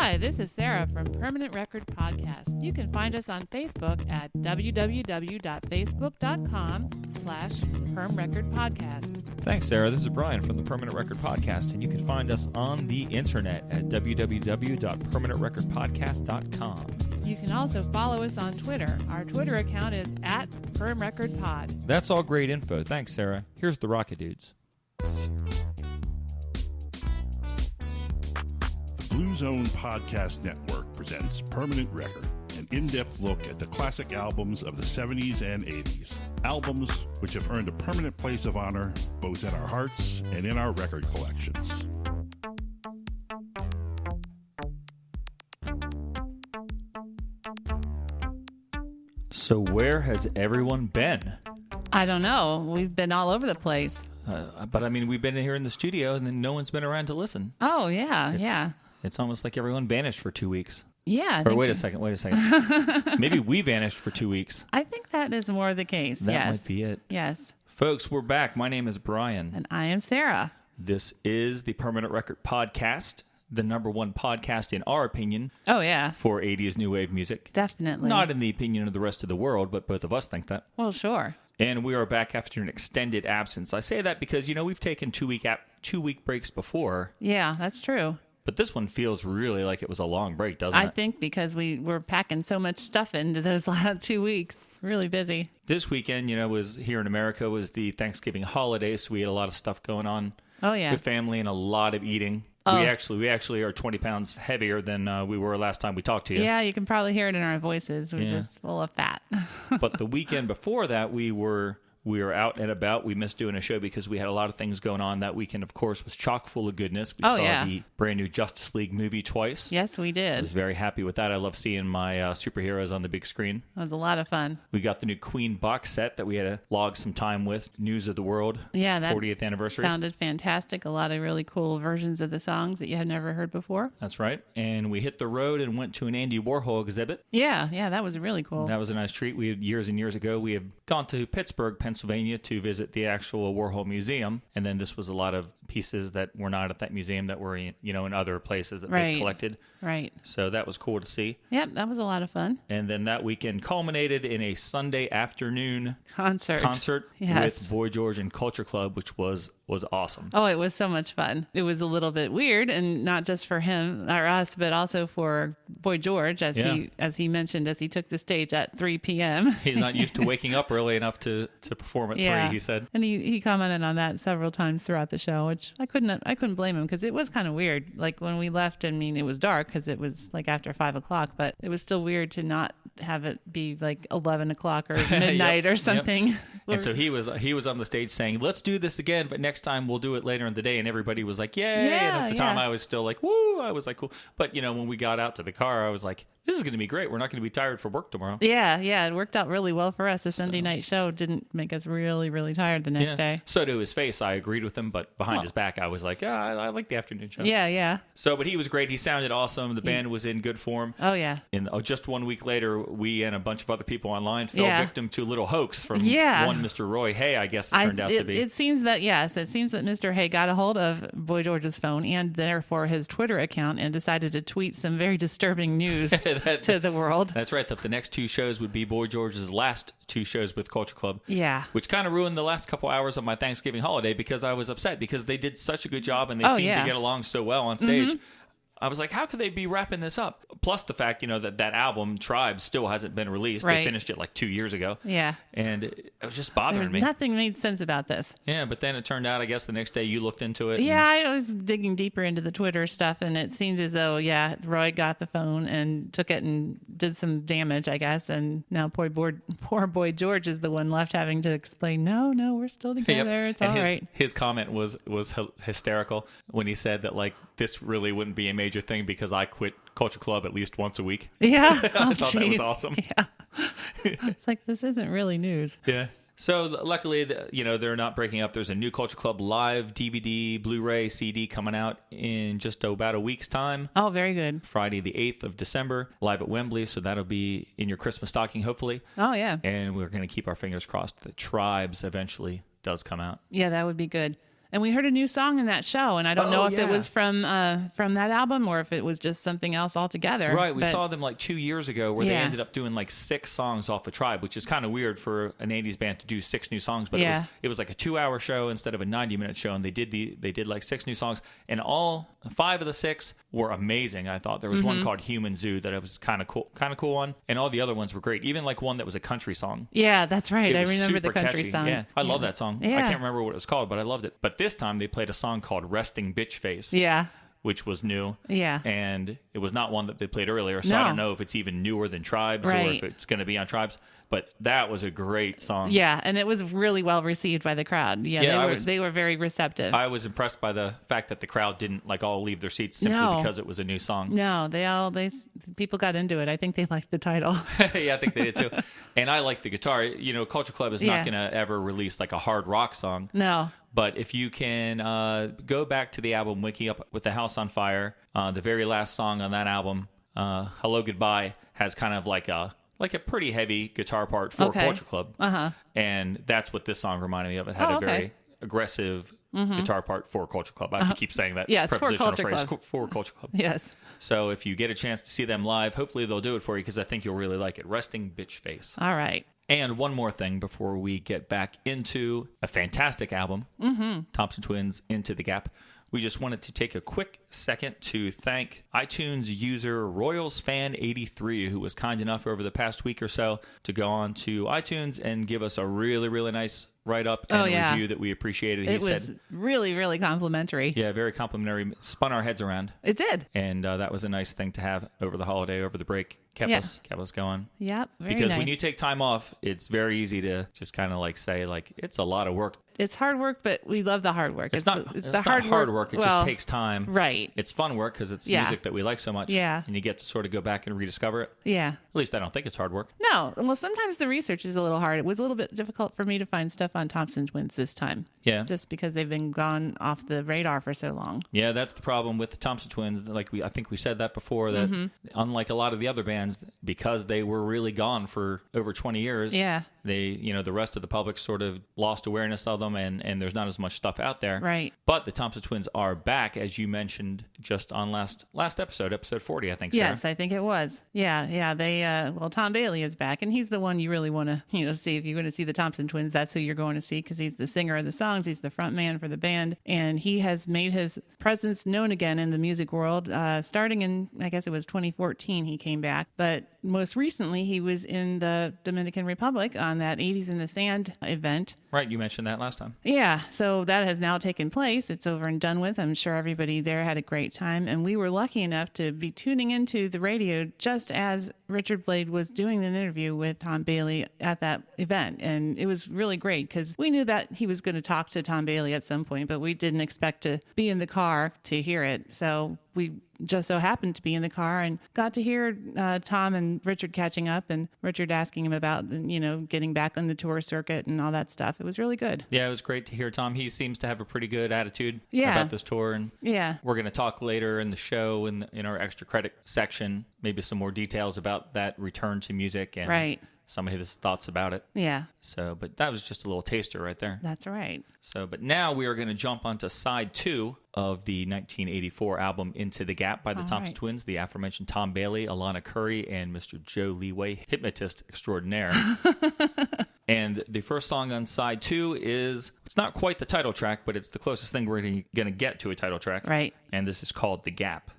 Hi, this is Sarah from Permanent Record Podcast. You can find us on Facebook at www.facebook.com/permrecordpodcast. Thanks, Sarah. This is Brian from the Permanent Record Podcast, and you can find us on the internet at www.permanentrecordpodcast.com. You can also follow us on Twitter. Our Twitter account is at PermRecordPod. That's all great info. Thanks, Sarah. Here's the Rocket Dudes. Blue Zone Podcast Network presents Permanent Record, an in-depth look at the classic albums of the 70s and 80s. Albums which have earned a permanent place of honor both in our hearts and in our record collections. So where has everyone been? I don't know. We've been all over the place. But I mean, we've been here in the studio, and then no one's been around to listen. Oh, yeah. It's almost like everyone vanished for 2 weeks. Yeah. Or wait a second. Maybe we vanished for 2 weeks. I think that is more the case, That yes. might be it. Yes. Folks, we're back. My name is Brian. And I am Sarah. This is the Permanent Record Podcast, the number one podcast, in our opinion, Oh, yeah. for 80s new wave music. Definitely. Not in the opinion of the rest of the world, but both of us think that. Well, sure. And we are back after an extended absence. I say that because, we've taken 2 week breaks before, Yeah, that's true. but this one feels really like it was a long break, doesn't I it? think because we were packing so much stuff into those last 2 weeks. Really busy. This weekend, was here in America was the Thanksgiving holiday, so we had a lot of stuff going on Oh, yeah. with family and a lot of eating. Oh. We actually are 20 pounds heavier than we were last time we talked to you. Yeah, you can probably hear it in our voices. We're Yeah. just full of fat. But the weekend before that, we were out and about. We missed doing a show because we had a lot of things going on. That weekend, of course, was chock full of goodness. We Oh, saw yeah. the brand new Justice League movie twice. Yes, we I did. was very happy with that. I love seeing my superheroes on the big screen. It was a lot of fun. We got the new Queen box set that we had to log some time with. News of the World. Yeah, that 40th anniversary. sounded fantastic. A lot of really cool versions of the songs that you had never heard before. That's right. And we hit the road and went to an Andy Warhol exhibit. Yeah, that was really cool. That was a nice treat. We had years and years ago, we had gone to Pittsburgh, Pennsylvania to visit the actual Warhol Museum. And then this was a lot of pieces that were not at that museum that were, in other places that they collected. Right. So that was cool to see. Yep, that was a lot of fun. And then that weekend culminated in a Sunday afternoon Concert. Yes. with Boy George and Culture Club, which was awesome. Oh, it was so much fun. It was a little bit weird, and not just for him or us, but also for Boy George, as he mentioned, as he took the stage at 3 p.m. He's not used to waking up early enough to perform at 3, he said. And he commented on that several times throughout the show, which I couldn't blame him, because it was kind of weird. Like when we left, I mean, it was dark because it was like after 5 o'clock, but it was still weird to not have it be like 11 o'clock or midnight or something. Yep. And so he was on the stage saying, "Let's do this again, but next time we'll do it later in the day." And everybody was like, "Yay!" Yeah, and at the time, I was still like, "Woo!" I was like, "Cool." But when we got out to the car, I was like, "This is going to be great. We're not going to be tired for work tomorrow." Yeah, it worked out really well for us. The Sunday night show didn't make us really, really tired the next day. So to his face, I agreed with him, but behind his back, I was like, I like the afternoon show. Yeah. So, but he was great. He sounded awesome. The band was in good form. Oh, yeah. And just 1 week later, we and a bunch of other people online fell victim to a little hoax from one Mr. Roy Hay, I guess it turned out to be. It seems that Mr. Hay got a hold of Boy George's phone and therefore his Twitter account and decided to tweet some very disturbing news to the world. That's right, that the next 2 shows would be Boy George's last 2 shows with Culture Club. Yeah. Which kind of ruined the last couple hours of my Thanksgiving holiday because I was upset because they did such a good job and they seemed to get along so well on stage. Mm-hmm. I was like, how could they be wrapping this up? Plus the fact, that album, Tribe, still hasn't been released. Right. They finished it like 2 years ago. Yeah. And it was just bothering me. Nothing made sense about this. Yeah, but then it turned out, I guess, the next day you looked into it. Yeah, I was digging deeper into the Twitter stuff, and it seemed as though, Roy got the phone and took it and did some damage, I guess. And now poor Boy George is the one left having to explain, no, we're still together. It's all right. His comment was hysterical when he said that, like, this really wouldn't be a major thing because I quit Culture Club at least once a week. Yeah. I thought that was awesome. Yeah. It's like, this isn't really news. Yeah. So luckily, they're not breaking up. There's a new Culture Club live DVD, Blu-ray, CD coming out in just about a week's time. Oh, very good. Friday the 8th of December, live at Wembley. So that'll be in your Christmas stocking, hopefully. Oh, yeah. And we're going to keep our fingers crossed that Tribes eventually does come out. Yeah, that would be good. And we heard a new song in that show, and I don't know if it was from that album or if it was just something else altogether. Right. We saw them like 2 years ago where they ended up doing like 6 songs off of Tribe, which is kind of weird for an 80s band to do 6 new songs. But it was like a 2-hour show instead of a 90-minute show, and they did like 6 new songs, and all 5 of the 6 were amazing. I thought there was one called Human Zoo that it was kind of cool one, and all the other ones were great. Even like one that was a country song. Yeah, that's right. I remember the country catchy song. Yeah, I love that song. Yeah. I can't remember what it was called, but I loved it. But this time they played a song called Resting Bitch Face. Yeah. Which was new. Yeah. And it was not one that they played earlier, so I don't know if it's even newer than Tribes or if it's going to be on Tribes. But that was a great song. Yeah, and it was really well received by the crowd. Yeah, they were very receptive. I was impressed by the fact that the crowd didn't like all leave their seats simply because it was a new song. No, people got into it. I think they liked the title. Yeah, I think they did too. And I like the guitar. You know, Culture Club is not going to ever release like a hard rock song. No. But if you can go back to the album Wiki Up with the House on Fire, the very last song on that album, Hello Goodbye, has kind of like a pretty heavy guitar part for Culture Club. And that's what this song reminded me of. It had a very aggressive guitar part for Culture Club. I have to keep saying that prepositional phrase. For Culture Club. Yes. So if you get a chance to see them live, hopefully they'll do it for you because I think you'll really like it. Resting Bitch Face. All right. And one more thing before we get back into a fantastic album, Thompson Twins, Into the Gap. We just wanted to take a quick second to thank iTunes user RoyalsFan83, who was kind enough over the past week or so to go on to iTunes and give us a really, really nice write-up and review that we appreciated. It was really, really complimentary. Yeah, very complimentary. Spun our heads around. It did. And that was a nice thing to have over the holiday, over the break. Kept us going. Yep, very Because nice. when you take time off, it's very easy to just kind of like say, like, it's a lot of work. It's hard work, but we love the hard work. It's not hard work. It just takes time. Right. It's fun work because it's music that we like so much. Yeah. And you get to sort of go back and rediscover it. Yeah. At least I don't think it's hard work. No. Well, sometimes the research is a little hard. It was a little bit difficult for me to find stuff on Thompson Twins this time. Yeah. Just because they've been gone off the radar for so long. Yeah, that's the problem with the Thompson Twins. I think we said that before, that unlike a lot of the other bands, because they were really gone for over 20 years, the rest of the public sort of lost awareness of them, and there's not as much stuff out there. Right. But the Thompson Twins are back, as you mentioned just on last episode 40, I think, Sarah. Yes, I think it was. Yeah. They Tom Bailey is back, and he's the one you really want to see. If you're going to see the Thompson Twins, that's who you're going to see, because he's the singer of the songs, he's the front man for the band, and he has made his presence known again in the music world. Starting in, I guess it was 2014, he came back, but most recently he was in the Dominican Republic on that 80s in the Sand event. Right, you mentioned that last time. Yeah, so that has now taken place. It's over and done with. I'm sure everybody there had a great time, and we were lucky enough to be tuning into the radio just as Richard Blade was doing an interview with Tom Bailey at that event, and it was really great because we knew that he was going to talk to Tom Bailey at some point, but we didn't expect to be in the car to hear it. So we just so happened to be in the car and got to hear Tom and Richard catching up, and Richard asking him about, getting back on the tour circuit and all that stuff. It was really good. Yeah, it was great to hear Tom. He seems to have a pretty good attitude about this tour, and we're going to talk later in the show in our extra credit section, maybe some more details about that return to music and some of his thoughts about it. Yeah. So, but that was just a little taster right there. That's right. So, but now we are going to jump onto side 2 of the 1984 album Into the Gap by the Thompson Twins, the aforementioned Tom Bailey, Alana Curry, and Mr. Joe Leeway, hypnotist extraordinaire. And the first song on side 2 is, it's not quite the title track, but it's the closest thing we're going to get to a title track. Right. And this is called The Gap.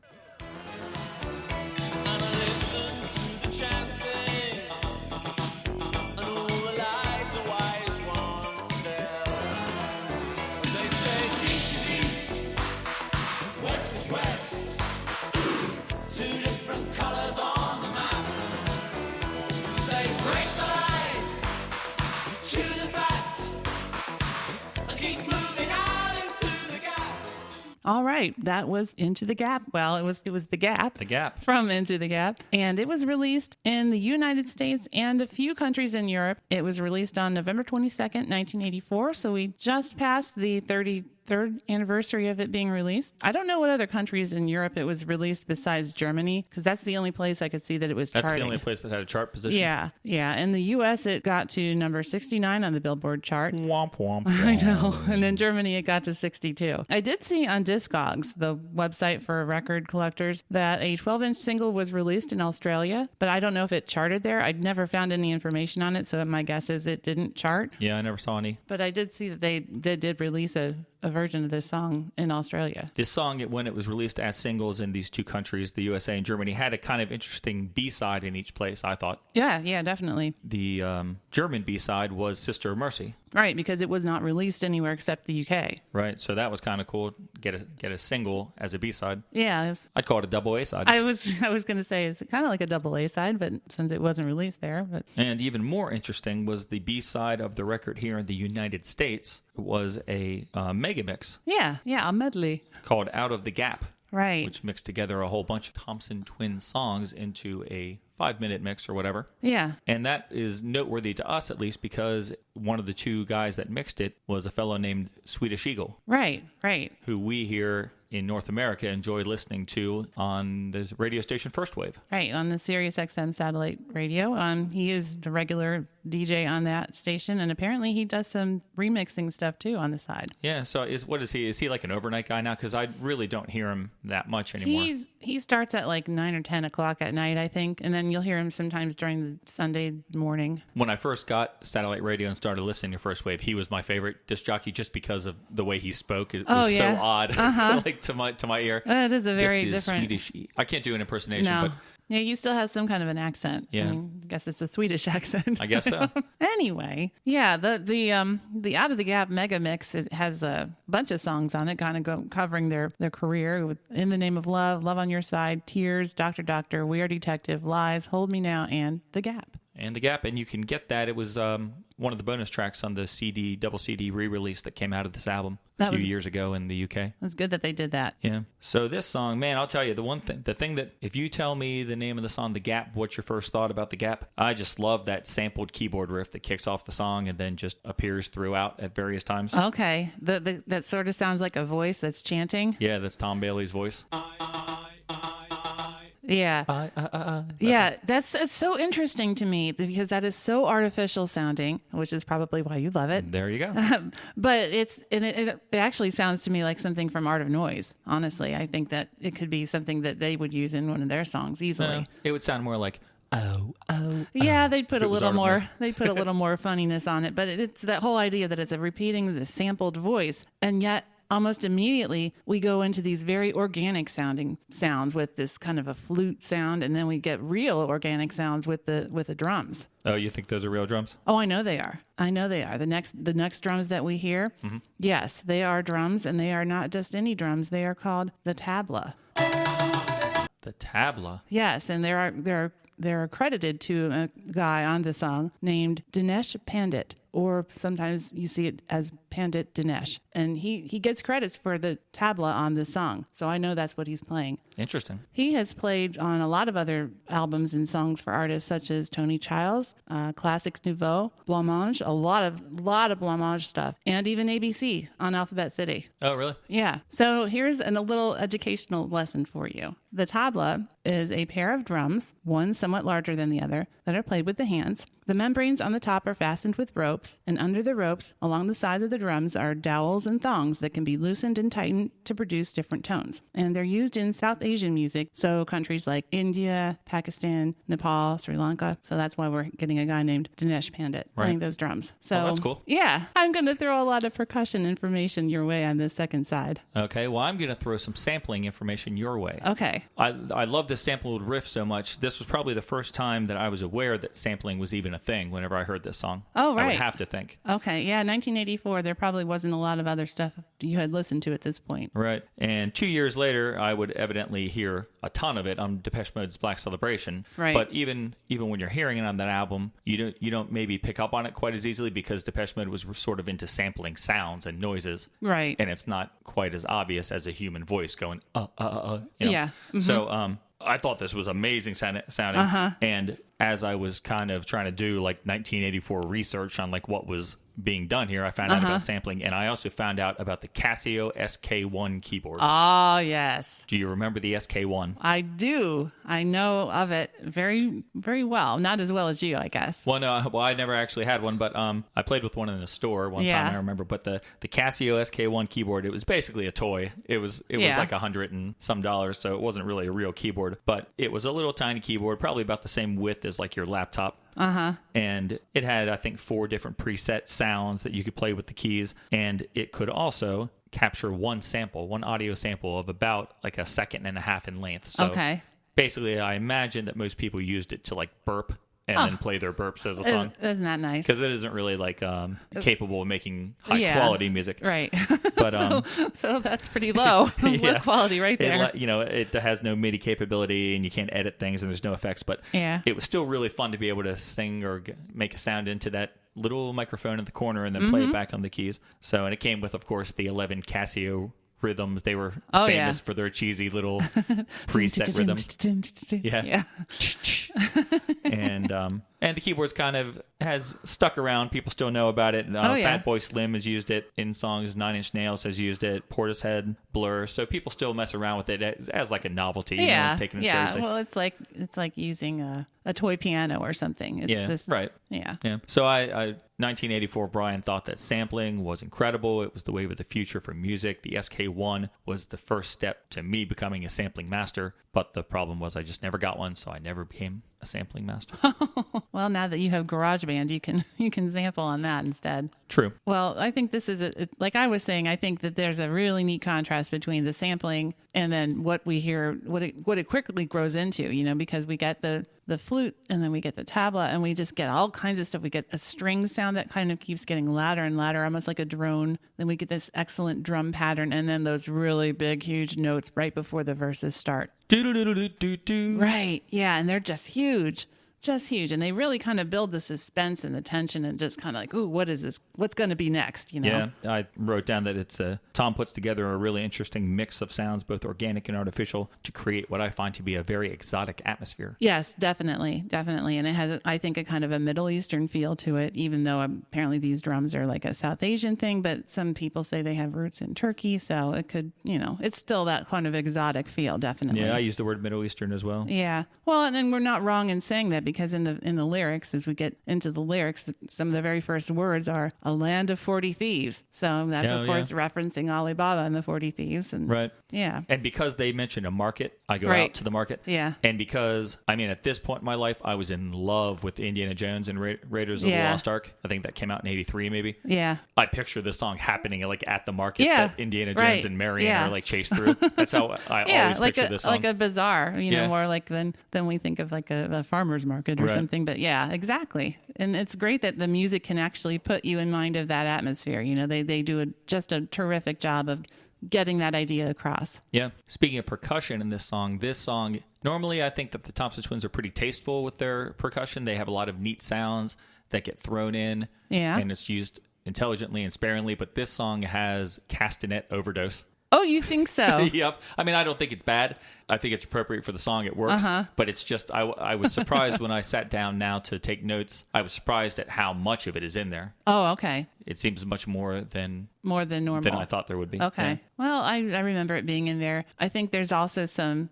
All right, that was Into the Gap. Well, it was The Gap. The Gap. From Into the Gap. And it was released in the United States and a few countries in Europe. It was released on November 22nd, 1984. So we just passed the 30 3rd anniversary of it being released. I don't know what other countries in Europe it was released besides Germany, because that's the only place I could see that it was charting. That's the only place that had a chart position? Yeah. In the U.S., it got to number 69 on the Billboard chart. Womp, womp, womp. I know. And in Germany, it got to 62. I did see on Discogs, the website for record collectors, that a 12-inch single was released in Australia, but I don't know if it charted there. I'd never found any information on it, so my guess is it didn't chart. Yeah, I never saw any. But I did see that they did release a version of this song in Australia. This song, when it was released as singles in these two countries, the USA and Germany, had a kind of interesting B-side in each place, I thought. Yeah, definitely. The German B-side was Sister of Mercy. Right, because it was not released anywhere except the UK. Right, so that was kind of cool. Get a single as a B-side. Yeah. I'd call it a double A-side. I was going to say it's kind of like a double A-side, but since it wasn't released there. And even more interesting was the B-side of the record here in the United States was a mega mix. Yeah, a medley. Called Out of the Gap. Right. Which mixed together a whole bunch of Thompson Twins songs into a 5-minute mix or whatever. Yeah. And that is noteworthy to us, at least, because one of the two guys that mixed it was a fellow named Swedish Eagle. Right. Who we here in North America enjoy listening to on the radio station First Wave. Right, on the Sirius XM satellite radio. He is the regular DJ on that station, and apparently he does some remixing stuff too on the side. Yeah, so what is he? Is he like an overnight guy now? Because I really don't hear him that much anymore. He starts at like 9 or 10 o'clock at night, I think, and then you'll hear him sometimes during the Sunday morning. When I first got satellite radio and started listening to First Wave, he was my favorite disc jockey just because of the way he spoke. It was so odd. Like to my ear. It is a very this is different. Swedish. I can't do an impersonation, No. but Yeah, he still has some kind of an accent. Yeah. I guess it's a Swedish accent. I guess so. Anyway, yeah, the Out of the Gap mega mix has a bunch of songs on it, kind of covering their career with In the Name of Love, Love on Your Side, Tears, Doctor Doctor, We Are Detective, Lies, Hold Me Now, and The Gap. And The Gap, and you can get that. It was one of the bonus tracks on the double CD re-release that came out of this album a few years ago in the UK. It's good that they did that. Yeah. So this song, man, I'll tell you, the thing that, if you tell me the name of the song, The Gap, what's your first thought about The Gap? I just love that sampled keyboard riff that kicks off the song and then just appears throughout at various times. Okay. That sort of sounds like a voice that's chanting. Yeah, that's Tom Bailey's voice. Yeah. Yeah, it's so interesting to me because that is so artificial sounding, which is probably why you love it. There you go. But it actually sounds to me like something from Art of Noise. Honestly, I think that it could be something that they would use in one of their songs easily. It would sound more like yeah, they'd put a little more Noise. funniness on it, but it's that whole idea that it's a repeating the sampled voice, and yet almost immediately we go into these very organic sounding sounds with this kind of a flute sound, and then we get real organic sounds with the drums. Oh, you think those are real drums? Oh, I know they are. The next drums that we hear, yes, they are drums, and they are not just any drums. They are called the tabla. The tabla? Yes, and they're credited to a guy on the song named Dinesh Pandit, or sometimes you see it as Pandit Dinesh. And he gets credits for the tabla on this song. So I know that's what he's playing. Interesting. He has played on a lot of other albums and songs for artists such as Tony Childs, Classics Nouveau, Blancmange, a lot of Blancmange stuff, and even ABC on Alphabet City. Oh, really? Yeah. So here's a little educational lesson for you. The tabla is a pair of drums, one somewhat larger than the other, that are played with the hands. The membranes on the top are fastened with ropes, and under the ropes, along the sides of the drums, are dowels and thongs that can be loosened and tightened to produce different tones. And they're used in South Asian music, so countries like India, Pakistan, Nepal, Sri Lanka. So that's why we're getting a guy named Dinesh Pandit playing those drums. So that's cool. Yeah, I'm going to throw a lot of percussion information your way on this second side. Okay, well, I'm going to throw some sampling information your way. Okay. I love this sampled riff so much. This was probably the first time that I was aware that sampling was even a thing whenever I heard this song. Oh, right. I would have to think. Okay, yeah, 1984, there probably wasn't a lot of other stuff you had listened to at this point. Right. And 2 years later, I would evidently hear a ton of it on Depeche Mode's Black Celebration. Right. But even when you're hearing it on that album, you don't maybe pick up on it quite as easily because Depeche Mode was sort of into sampling sounds and noises. Right. And it's not quite as obvious as a human voice going, you know? Yeah. Mm-hmm. So, I thought this was amazing sounding. And as I was kind of trying to do like 1984 research on like what was being done here, I found out about sampling, and I also found out about the Casio SK1 keyboard. Oh, yes. Do you remember the SK1? I do. I know of it very, very well. Not as well as you, I guess. Well, no, I never actually had one, but I played with one in the store one time, I remember. But the Casio SK1 keyboard, it was basically a toy. It was like $100 and some, so it wasn't really a real keyboard. But it was a little tiny keyboard, probably about the same width as like your laptop. And it had, I think, 4 different preset sounds that you could play with the keys. And it could also capture one audio sample of about like a second and a half in length. So basically, I imagine that most people used it to like burp and then play their burps as a song. Isn't that nice? Because it isn't really like capable of making high quality music. Right. But so that's pretty low. Low quality right there. It has no MIDI capability and you can't edit things and there's no effects. But it was still really fun to be able to sing or make a sound into that little microphone in the corner and then play it back on the keys. So, and it came with, of course, the 11 Casio rhythms. They were famous for their cheesy little preset rhythms. Yeah. And the keyboards kind of has stuck around. People still know about it. Fatboy Slim has used it in songs. 9 Inch Nails has used it. Portishead, Blur. So people still mess around with it as like a novelty. Yeah. Taking it seriously. Well, it's like using a toy piano or something. It's right. Yeah. So I 1984, Brian thought that sampling was incredible. It was the wave of the future for music. The SK1 was the first step to me becoming a sampling master. But the problem was I just never got one, so I never became a sampling master. Well, now that you have GarageBand, you can sample on that instead. True. Well, I think this is like I was saying. I think that there's a really neat contrast between the sampling and then what we hear, what it quickly grows into. Because we get the flute and then we get the tabla and we just get all kinds of stuff. We get a string sound that kind of keeps getting louder and louder, almost like a drone. Then we get this excellent drum pattern and then those really big, huge notes right before the verses start. Do-do-do-do-do-do. Right. Yeah. And they're just huge. And they really kind of build the suspense and the tension and just kind of like, ooh, what is this? What's going to be next? Yeah, I wrote down that it's Tom puts together a really interesting mix of sounds, both organic and artificial, to create what I find to be a very exotic atmosphere. Yes, definitely. And it has, I think, a kind of a Middle Eastern feel to it, even though apparently these drums are like a South Asian thing, but some people say they have roots in Turkey. So it could, it's still that kind of exotic feel, definitely. Yeah, I use the word Middle Eastern as well. Yeah. Well, and then we're not wrong in saying that, because in the lyrics, as we get into the lyrics, some of the very first words are a land of 40 thieves. So that's of course referencing Alibaba and the 40 thieves. And right. Yeah. And because they mentioned a market, I go out to the market. Yeah. And because, at this point in my life, I was in love with Indiana Jones and Raiders of the Lost Ark. I think that came out in 83 maybe. Yeah. I picture this song happening like at the market that Indiana Jones and Marion are like chased through. That's how I always picture this song. Like a bazaar, more like than we think of like a farmer's market or something. But yeah, exactly. And it's great that the music can actually put you in mind of that atmosphere. They do just a terrific job of getting that idea across. Yeah. Speaking of percussion in this song, normally I think that the Thompson Twins are pretty tasteful with their percussion. They have a lot of neat sounds that get thrown in. Yeah. And it's used intelligently and sparingly, but this song has castanet overdose. Oh, you think so? Yep. I don't think it's bad. I think it's appropriate for the song. It works. But it's just, I was surprised when I sat down now to take notes. I was surprised at how much of it is in there. Oh, okay. It seems much more than normal than I thought there would be. Okay. Yeah. Well, I remember it being in there. I think there's also some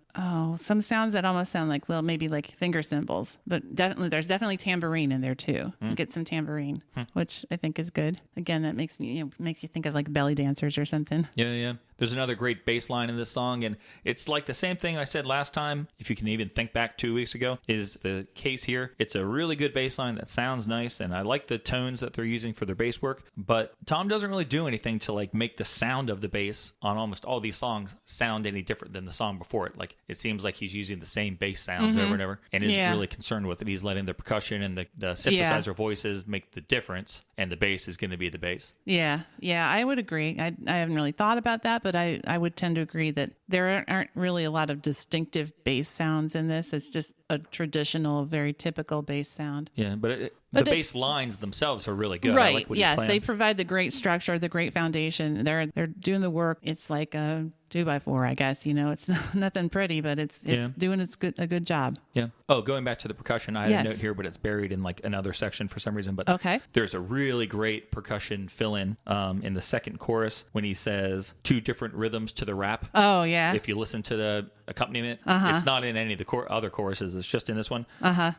sounds that almost sound like maybe like finger cymbals, but there's definitely tambourine in there too. Get some tambourine, which I think is good. Again, that makes you think of like belly dancers or something. Yeah. There's another great bass line in this song, and it's like the same thing I said last time, if you can even think back 2 weeks ago, is the case here. It's a really good bass line that sounds nice, and I like the tones that they're using for their bass work, but Tom doesn't really do anything to like make the sound of the bass on almost all these songs sound any different than the song before it. Like, it seems like he's using the same bass sounds over and over, and isn't really concerned with it. He's letting the percussion and the synthesizer voices make the difference, and the bass is going to be the bass. Yeah, I would agree. I haven't really thought about that, but I would tend to agree that there aren't really a lot of distinctive bass sounds in this. It's just a traditional, very typical bass sound. Yeah, but the bass lines themselves are really good. Right. I like what Yes, they provide the great structure, the great foundation. They're doing the work. It's like a 2x4, I guess. It's nothing pretty, but it's doing a good job. Yeah. Oh, going back to the percussion, I had a note here, but it's buried in like another section for some reason. But there's a really great percussion fill-in in the second chorus when he says 2 different rhythms to the rap. Oh, yeah. If you listen to the accompaniment, it's not in any of the other choruses. It's just in this one.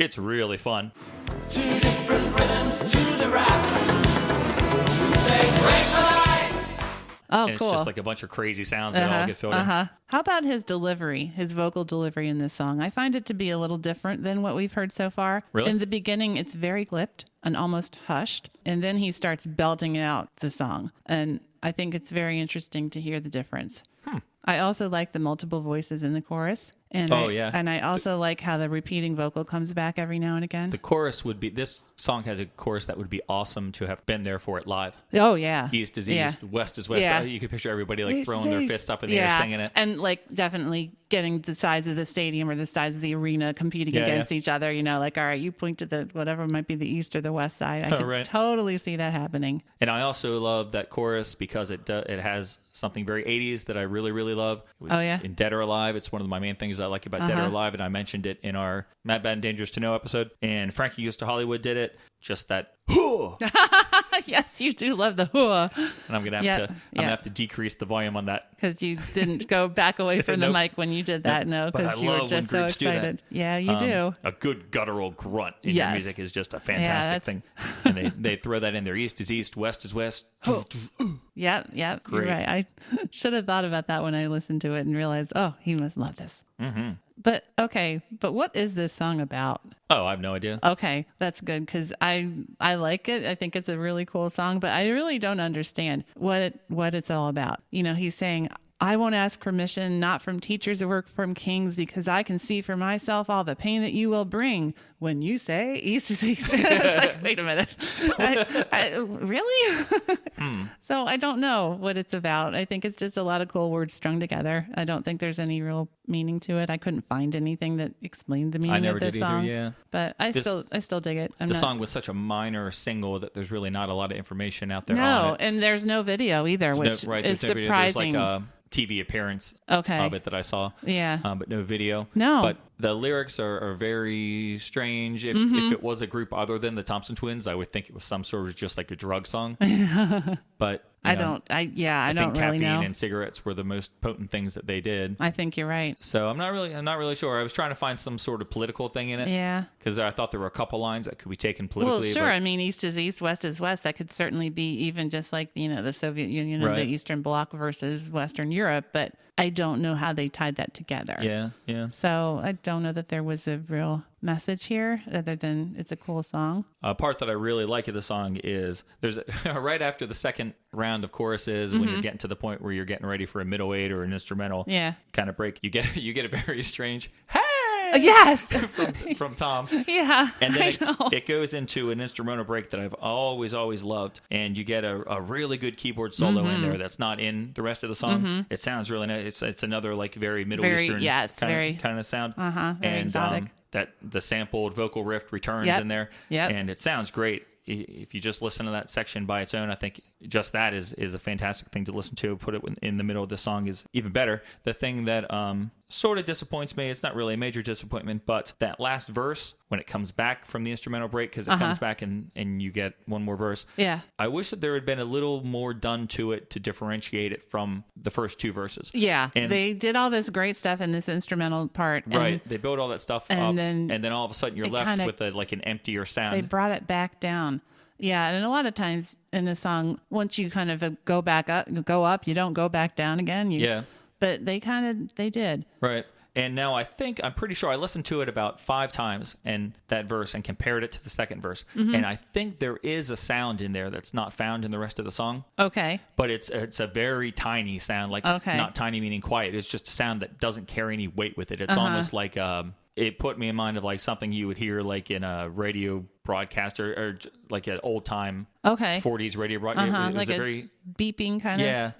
It's really fun. 2 different rhythms to the rap. Say break the light. Oh, and cool. It's just like a bunch of crazy sounds that all get filled in. How about his delivery, his vocal delivery in this song? I find it to be a little different than what we've heard so far. Really? In the beginning, it's very clipped and almost hushed, and then he starts belting out the song. And I think it's very interesting to hear the difference. I also like the multiple voices in the chorus. And I also like how the repeating vocal comes back every now and again. The chorus would be, this song has a chorus that would be awesome to have been there for it live. Oh, yeah. East is east, west is west. Yeah. You could picture everybody like throwing their fists up in the air singing it. And like definitely getting the size of the stadium or the size of the arena competing against each other. Like, all right, you point to the whatever might be the east or the west side. I can totally see that happening. And I also love that chorus because it has something very 80s that I really, really love. In Dead or Alive, it's one of my main things I like about Dead or Alive, and I mentioned it in our Mad, Bad, and Dangerous to Know episode. And Frankie Goes to Hollywood did it. Just that. Yes, you do love the hooah. And I'm gonna have to decrease the volume on that because you didn't go back away from the mic when you did that. No, because you were just so excited. Yeah, you do. A good guttural grunt in your music is just a fantastic thing. And they throw that in there. East is east, west is west. Yep. You're right. I should have thought about that when I listened to it and realized, oh, he must love this. Mm-hmm. But what is this song about? Oh, I have no idea. Okay, that's good because I like it. I think it's a really cool song, but I really don't understand what it's all about. He's saying, I won't ask permission, not from teachers or from kings, because I can see for myself all the pain that you will bring when you say east is east. It's like, wait a minute. Really? So I don't know what it's about. I think it's just a lot of cool words strung together. I don't think there's any real meaning to it. I couldn't find anything that explained the meaning of this song. Yeah. But I still dig it. The song was such a minor single that there's really not a lot of information out there on No, it. and there's no video either, which is surprising. There's like a TV appearance of it that I saw. Yeah. But no video. No. But the lyrics are very strange. If it was a group other than the Thompson Twins, I would think it was some sort of just like a drug song. But I don't really know. Caffeine and cigarettes were the most potent things that they did. I think you're right. So I'm not really sure. I was trying to find some sort of political thing in it. Yeah. Because I thought there were a couple lines that could be taken politically. Well, sure. I mean, east is east, west is west. That could certainly be even just like, the Soviet Union and the Eastern Bloc versus Western Europe. But I don't know how they tied that together. Yeah. So I don't know that there was a real message here other than it's a cool song. A part that I really like of the song is there's right after the second round of choruses, when you're getting to the point where you're getting ready for a middle eight or an instrumental kind of break, you get a very strange hey. Yes, from Tom. Yeah, and then it goes into an instrumental break that I've always loved, and you get a really good keyboard solo in there that's not in the rest of the song. It sounds really nice. It's another like very Middle Eastern kind of sound. Very exotic. That the sampled vocal riff returns in there, and it sounds great. If you just listen to that section by its own, I think just that is a fantastic thing to listen to. Put it in the middle of the song is even better. The thing that sort of disappoints me, it's not really a major disappointment, but that last verse, when it comes back from the instrumental break, because it comes back and you get one more verse. Yeah. I wish that there had been a little more done to it to differentiate it from the first two verses. Yeah. And they did all this great stuff in this instrumental part. Right. They built all that stuff up, and then all of a sudden you're left with an emptier sound. They brought it back down. Yeah, and a lot of times in a song, once you kind of go up, you don't go back down again. But they did. Right. And now I'm pretty sure I listened to it about 5 times and that verse and compared it to the second verse. And I think there is a sound in there that's not found in the rest of the song. Okay. But it's a very tiny sound, not tiny meaning quiet. It's just a sound that doesn't carry any weight with it. It's almost like it put me in mind of like something you would hear like in a radio broadcast or like an old time 40s radio broadcast. It was like a very beeping kind of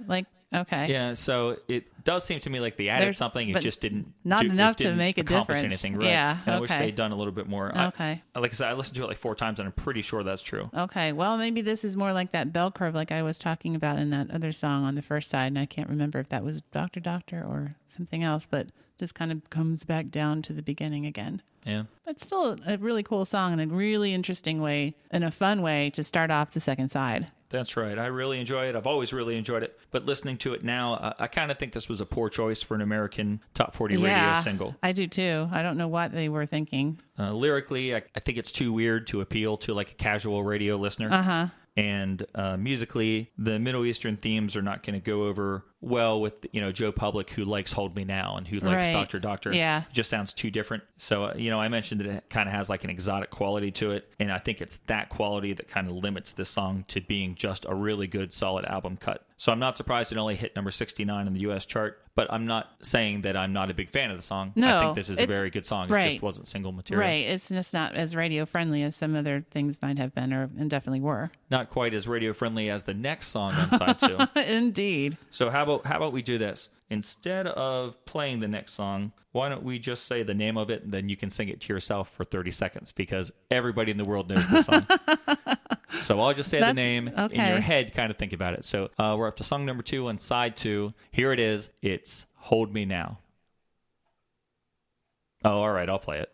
Okay. Yeah, so it does seem to me like they added something. It just didn't not enough to make a difference. Anything, right? Yeah. And I wish they'd done a little bit more. Okay. Like I said, I listened to it like 4 times, and I'm pretty sure that's true. Okay. Well, maybe this is more like that bell curve, like I was talking about in that other song on the first side, and I can't remember if that was Doctor Doctor or something else, but just kind of comes back down to the beginning again. Yeah. But still a really cool song and a really interesting way and a fun way to start off the second side. That's right. I really enjoy it. I've always really enjoyed it. But listening to it now, I kind of think this was a poor choice for an American top 40 radio single. I do too. I don't know what they were thinking. Lyrically, I think it's too weird to appeal to like a casual radio listener. Uh-huh. And musically, the Middle Eastern themes are not going to go over well with, Joe Public, who likes Hold Me Now and who likes Dr. Doctor. Yeah. It just sounds too different. So, I mentioned that it kind of has like an exotic quality to it. And I think it's that quality that kind of limits this song to being just a really good, solid album cut. So I'm not surprised it only hit number 69 in the U.S. chart, but I'm not saying that I'm not a big fan of the song. No, I think this is a very good song. It just wasn't single material. Right. It's just not as radio friendly as some other things might have been and definitely were. Not quite as radio friendly as the next song on side 2. Indeed. So how about we do this? Instead of playing the next song, why don't we just say the name of it, and then you can sing it to yourself for 30 seconds, because everybody in the world knows the song. So I'll just say the name in your head, kind of think about it. So we're up to song number 2 on side 2. Here it is. It's Hold Me Now. Oh, all right. I'll play it.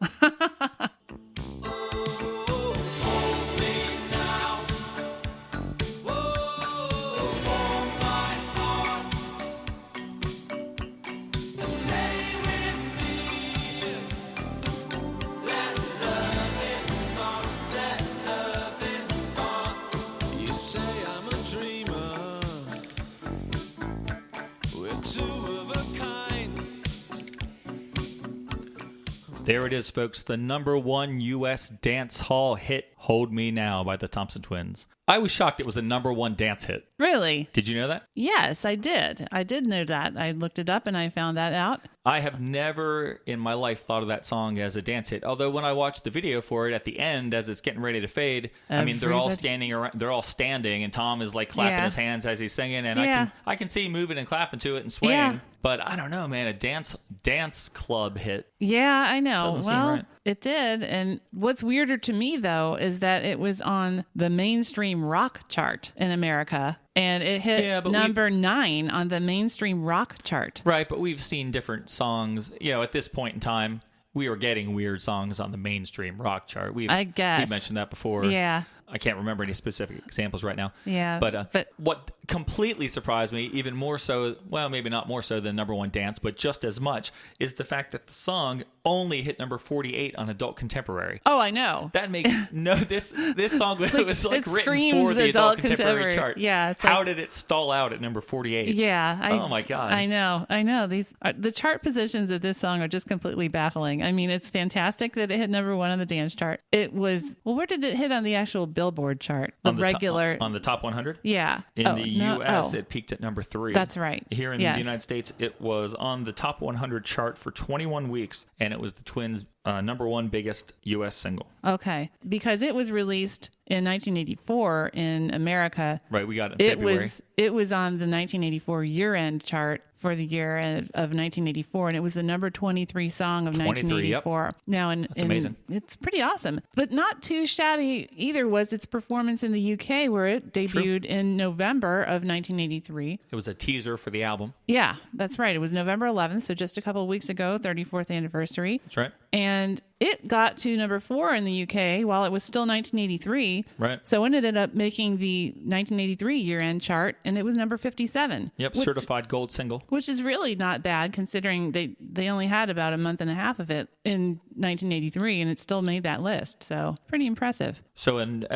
There it is, folks. The number 1 U.S. dance hall hit, Hold Me Now by the Thompson Twins. I was shocked it was a number 1 dance hit. Really? Did you know that? Yes, I did. I did know that. I looked it up and I found that out. I have never in my life thought of that song as a dance hit. Although when I watched the video for it at the end, as it's getting ready to fade, they're all standing around. They're all standing, and Tom is like clapping his hands as he's singing, and I can see moving and clapping to it and swaying. Yeah. But I don't know, man. A dance club hit. Yeah, I know. Doesn't seem right. It did. And what's weirder to me, though, is that it was on the mainstream rock chart in America. And it hit number 9 on the mainstream rock chart. Right, but we've seen different songs. At this point in time, we were getting weird songs on the mainstream rock chart. I guess. We mentioned that before. Yeah. I can't remember any specific examples right now. Yeah. But what completely surprised me, even more so, well, maybe not more so than number 1 dance, but just as much, is the fact that the song only hit number 48 on adult contemporary. Oh, I know. That makes this song was like written for the adult contemporary chart. Yeah. How did it stall out at number 48? Yeah. Oh my God. I know. The chart positions of this song are just completely baffling. I mean, it's fantastic that it hit number 1 on the dance chart. It was, where did it hit on the actual Billboard chart? On the top 100? Yeah. In the U.S., it peaked at number 3. That's right. Here in the United States, it was on the top 100 chart for 21 weeks, and it was the Twins' number 1 biggest U.S. single. Okay. Because it was released in 1984 in America. Right, we got it in February. It was on the 1984 year-end chart for the year of 1984, and it was the number 23 song of 1984. Yep. Now, that's amazing. It's pretty awesome, but not too shabby either was its performance in the UK, where it debuted in November of 1983. It was a teaser for the album. Yeah, that's right. It was November 11th, so just a couple of weeks ago, 34th anniversary. That's right. And it got to number 4 in the UK while it was still 1983. Right. So it ended up making the 1983 year-end chart, and it was number 57. Yep, certified gold single. Which is really not bad, considering they only had about a month and a half of it in 1983, and it still made that list. So pretty impressive. So in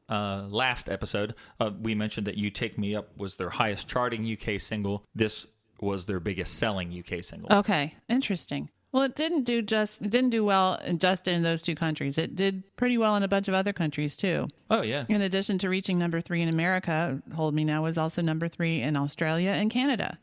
last episode, we mentioned that You Take Me Up was their highest charting UK single. This was their biggest selling UK single. Okay, interesting. Well, it didn't do well just in those 2 countries. It did pretty well in a bunch of other countries too. Oh yeah. In addition to reaching number 3 in America, Hold Me Now was also number 3 in Australia and Canada.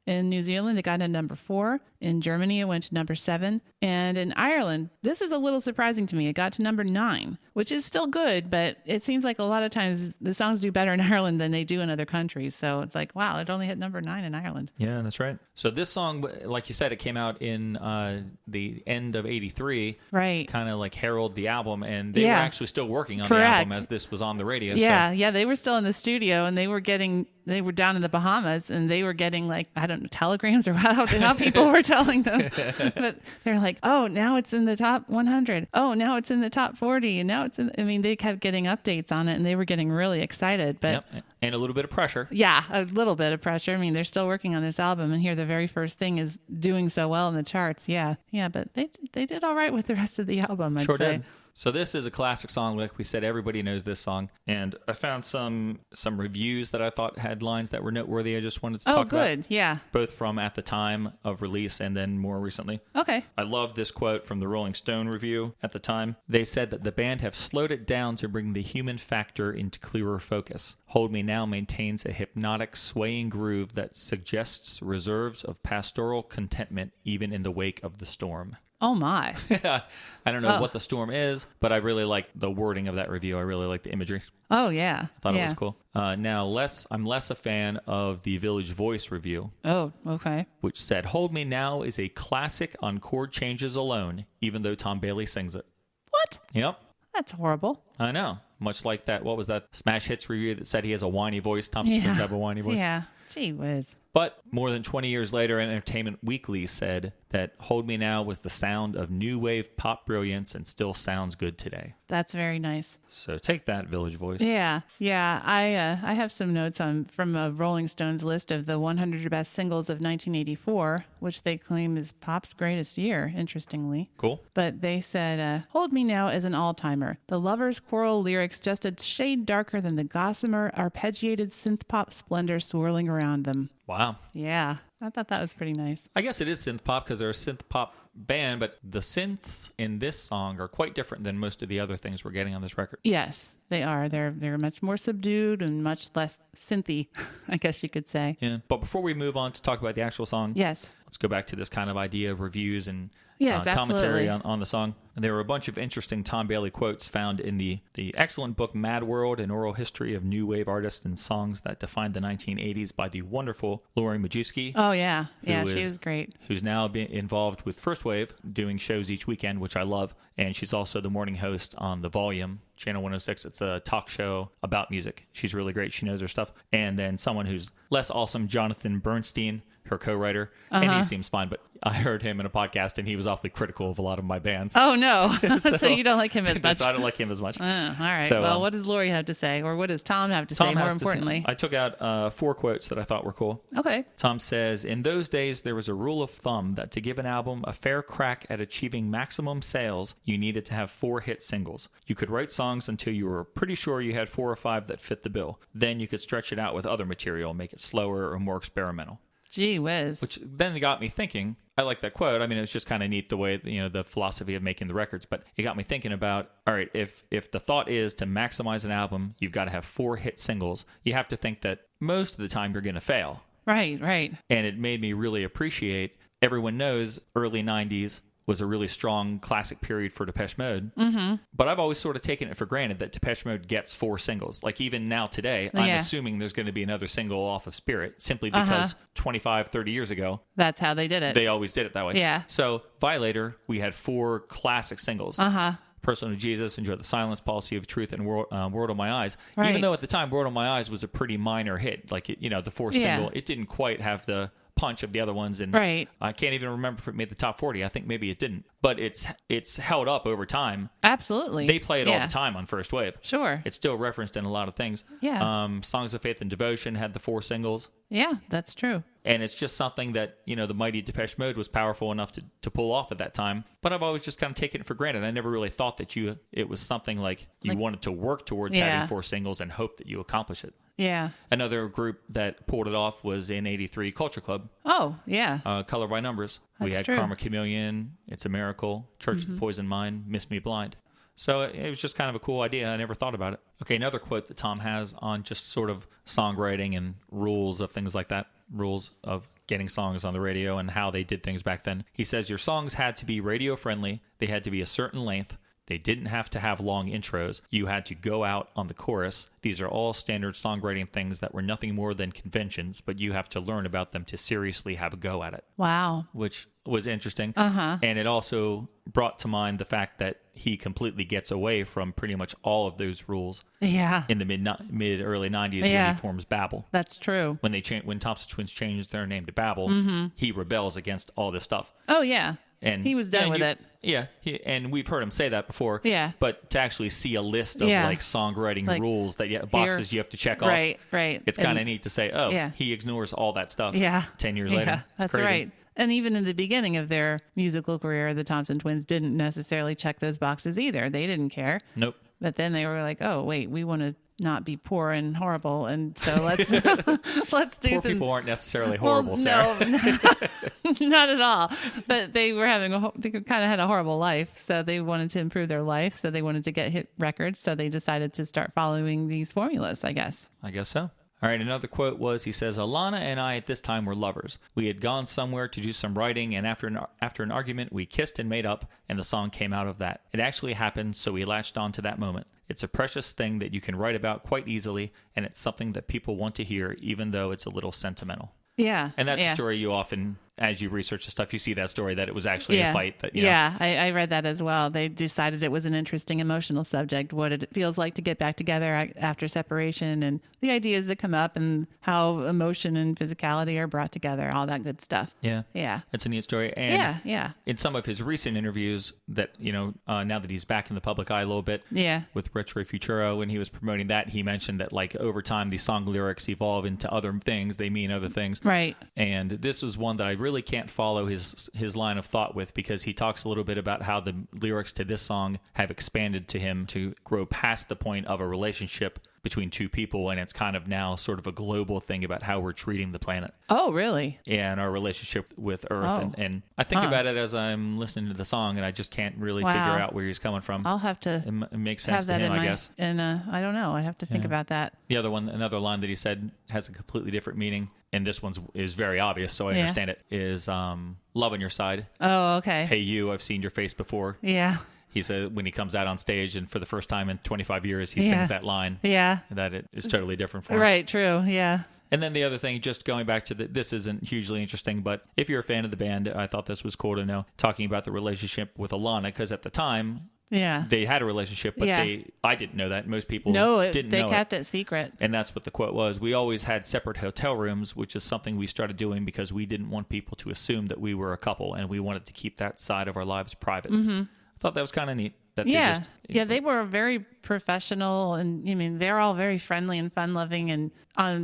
In New Zealand, it got to number 4. In Germany, it went to number 7. And in Ireland, this is a little surprising to me. It got to number 9, which is still good, but it seems like a lot of times the songs do better in Ireland than they do in other countries. So it's like, wow, it only hit number 9 in Ireland. Yeah, that's right. So this song, like you said, it came out in the end of 83. Right. Kind of like herald the album, and they were actually still working on the Correct. album as this was on the radio. Yeah, they were still in the studio, and they were down in the Bahamas, and they were getting like, I don't know, telegrams or how people were telling them. But they're like, oh, now it's in the top 100. Oh, now it's in the top 40. And now they kept getting updates on it, and they were getting really excited. But Yep. And a little bit of pressure. Yeah, a little bit of pressure. I mean, they're still working on this album, and here the very first thing is doing so well in the charts. Yeah, but they did all right with the rest of the album, I'd say. Did. So this is a classic song. Like we said, everybody knows this song. And I found some reviews that I thought had lines that were noteworthy. I just wanted to talk about. Oh, good. Yeah. Both from at the time of release and then more recently. Okay. I love this quote from the Rolling Stone review at the time. They said that the band have slowed it down to bring the human factor into clearer focus. Hold Me Now maintains a hypnotic, swaying groove that suggests reserves of pastoral contentment even in the wake of the storm. Oh, my. I don't know what the storm is, but I really like the wording of that review. I really like the imagery. Oh, yeah. I thought it was cool. Now, I'm less a fan of the Village Voice review. Oh, okay. Which said, Hold Me Now is a classic on chord changes alone, even though Tom Bailey sings it. What? Yep. That's horrible. I know. Much like that, what was that Smash Hits review that said he has a whiny voice? Thompson Twins have a whiny voice. Yeah. Gee whiz. But more than 20 years later, Entertainment Weekly said that Hold Me Now was the sound of new wave pop brilliance and still sounds good today. That's very nice. So take that, Village Voice. Yeah. I have some notes from a Rolling Stones list of the 100 best singles of 1984, which they claim is pop's greatest year, interestingly. Cool. But they said, Hold Me Now is an all-timer. The lovers' quarrel lyrics just a shade darker than the gossamer, arpeggiated synth-pop splendor swirling around them. Wow. Yeah. I thought that was pretty nice. I guess it is synth pop because they're a synth pop band, but the synths in this song are quite different than most of the other things we're getting on this record. Yes, they are. They're much more subdued and much less synthy, I guess you could say. Yeah. But before we move on to talk about the actual song, yes, let's go back to this kind of idea of reviews and absolutely. commentary on the song. And there were a bunch of interesting Tom Bailey quotes found in the excellent book Mad World, an oral history of new wave artists and songs that defined the 1980s by the wonderful Lori Majewski. Oh, yeah. Yeah, she was great. Who's now involved with First Wave, doing shows each weekend, which I love. And she's also the morning host on The Volume, Channel 106. It's a talk show about music. She's really great. She knows her stuff. And then someone who's less awesome, Jonathan Bernstein, her co-writer. And he seems fine, but I heard him in a podcast, and he was awfully critical of a lot of my bands. Oh, no. So you don't like him as much. So I don't like him as much. All right. So, well, what does Lori have to say? Or what does Tom have to say, more importantly? I took out 4 quotes that I thought were cool. Okay. Tom says, in those days, there was a rule of thumb that to give an album a fair crack at achieving maximum sales, you needed to have 4 hit singles. You could write songs until you were pretty sure you had 4 or 5 that fit the bill. Then you could stretch it out with other material, make it slower or more experimental. Gee whiz. Which then got me thinking. I like that quote. I mean, it's just kind of neat the way, the philosophy of making the records. But it got me thinking about, all right, if the thought is to maximize an album, you've got to have 4 hit singles. You have to think that most of the time you're going to fail. Right. And it made me really appreciate, everyone knows early 90s was a really strong classic period for Depeche Mode. Mm-hmm. But I've always sort of taken it for granted that Depeche Mode gets 4 singles. Like even now today, I'm assuming there's going to be another single off of Spirit simply because 25, 30 years ago, that's how they did it. They always did it that way. Yeah. So Violator, we had 4 classic singles. Person of Jesus, Enjoy the Silence, Policy of Truth, and World on My Eyes. Right. Even though at the time, World on My Eyes was a pretty minor hit. Like, the 4th single, it didn't quite have the punch of the other ones, and I can't even remember if it made the top 40. I think maybe it didn't, but it's held up over time. Absolutely, they play it all the time on First Wave. Sure, it's still referenced in a lot of things. Songs of Faith and Devotion had the 4 singles. Yeah, that's true. And it's just something that, the mighty Depeche Mode was powerful enough to pull off at that time. But I've always just kind of taken it for granted. I never really thought that it was something like you wanted to work towards having 4 singles and hope that you accomplish it. Yeah. Another group that pulled it off was in 83, Culture Club. Oh, yeah. Color by Numbers. We had Karma Chameleon, It's a Miracle, Church of the Poison Mind, Miss Me Blind. So it was just kind of a cool idea. I never thought about it. Okay, another quote that Tom has on just sort of songwriting and rules of things like that, rules of getting songs on the radio and how they did things back then. He says, your songs had to be radio friendly. They had to be a certain length. They didn't have to have long intros. You had to go out on the chorus. These are all standard songwriting things that were nothing more than conventions, but you have to learn about them to seriously have a go at it. Wow. Which was interesting. And it also brought to mind the fact that he completely gets away from pretty much all of those rules in the mid-early 90s when he forms Babel. That's true. When Thompson Twins changed their name to Babel, he rebels against all this stuff. Oh, yeah. And he was done with it. Yeah, and we've heard him say that before. Yeah. But to actually see a list of like songwriting rules that boxes you have to check off. Right. It's kind of neat to say, he ignores all that stuff 10 years later. That's crazy. Right. And even in the beginning of their musical career, the Thompson Twins didn't necessarily check those boxes either. They didn't care. Nope. But then they were like, oh, wait, we want to not be poor and horrible, and so let's do poor people aren't necessarily horrible, Sarah. No, not at all. But they were they kind of had a horrible life, so they wanted to improve their life, so they wanted to get hit records, so they decided to start following these formulas, I guess. I guess so. All right, another quote was, he says, Alana and I at this time were lovers. We had gone somewhere to do some writing, and after an argument, we kissed and made up, and the song came out of that. It actually happened, so we latched on to that moment. It's a precious thing that you can write about quite easily, and it's something that people want to hear, even though it's a little sentimental. Yeah. And that's a story you often, as you research the stuff, you see that story that it was actually a fight. That I read that as well. They decided it was an interesting emotional subject, what it feels like to get back together after separation, and the ideas that come up and how emotion and physicality are brought together, all that good stuff. Yeah. Yeah. It's a neat story. And in some of his recent interviews that, now that he's back in the public eye a little bit with Retro Futuro, when he was promoting that, he mentioned that like over time, these song lyrics evolve into other things. They mean other things. Right. And this is one that I really can't follow his line of thought with, because he talks a little bit about how the lyrics to this song have expanded to him to grow past the point of a relationship between two people, and it's kind of now sort of a global thing about how we're treating the planet. Oh, really? And our relationship with Earth. Oh. And I think about it as I'm listening to the song, and I just can't really figure out where he's coming from. I'll have to It makes sense to him, I guess. And I don't know. I have to think about that. The other one, another line that he said has a completely different meaning, and this one is very obvious, so I understand it, is love on your side. Oh, okay. Hey, you, I've seen your face before. Yeah. He said when he comes out on stage, and for the first time in 25 years, he sings that line. Yeah. That it is totally different for him. Right, true, yeah. And then the other thing, just going back to this isn't hugely interesting, but if you're a fan of the band, I thought this was cool to know, talking about the relationship with Alana, because at the time, they had a relationship, but I didn't know that. Most people didn't know it. They kept it secret. And that's what the quote was. We always had separate hotel rooms, which is something we started doing because we didn't want people to assume that we were a couple, and we wanted to keep that side of our lives private. I thought that was kind of neat. They were very professional, and they're all very friendly and fun-loving, and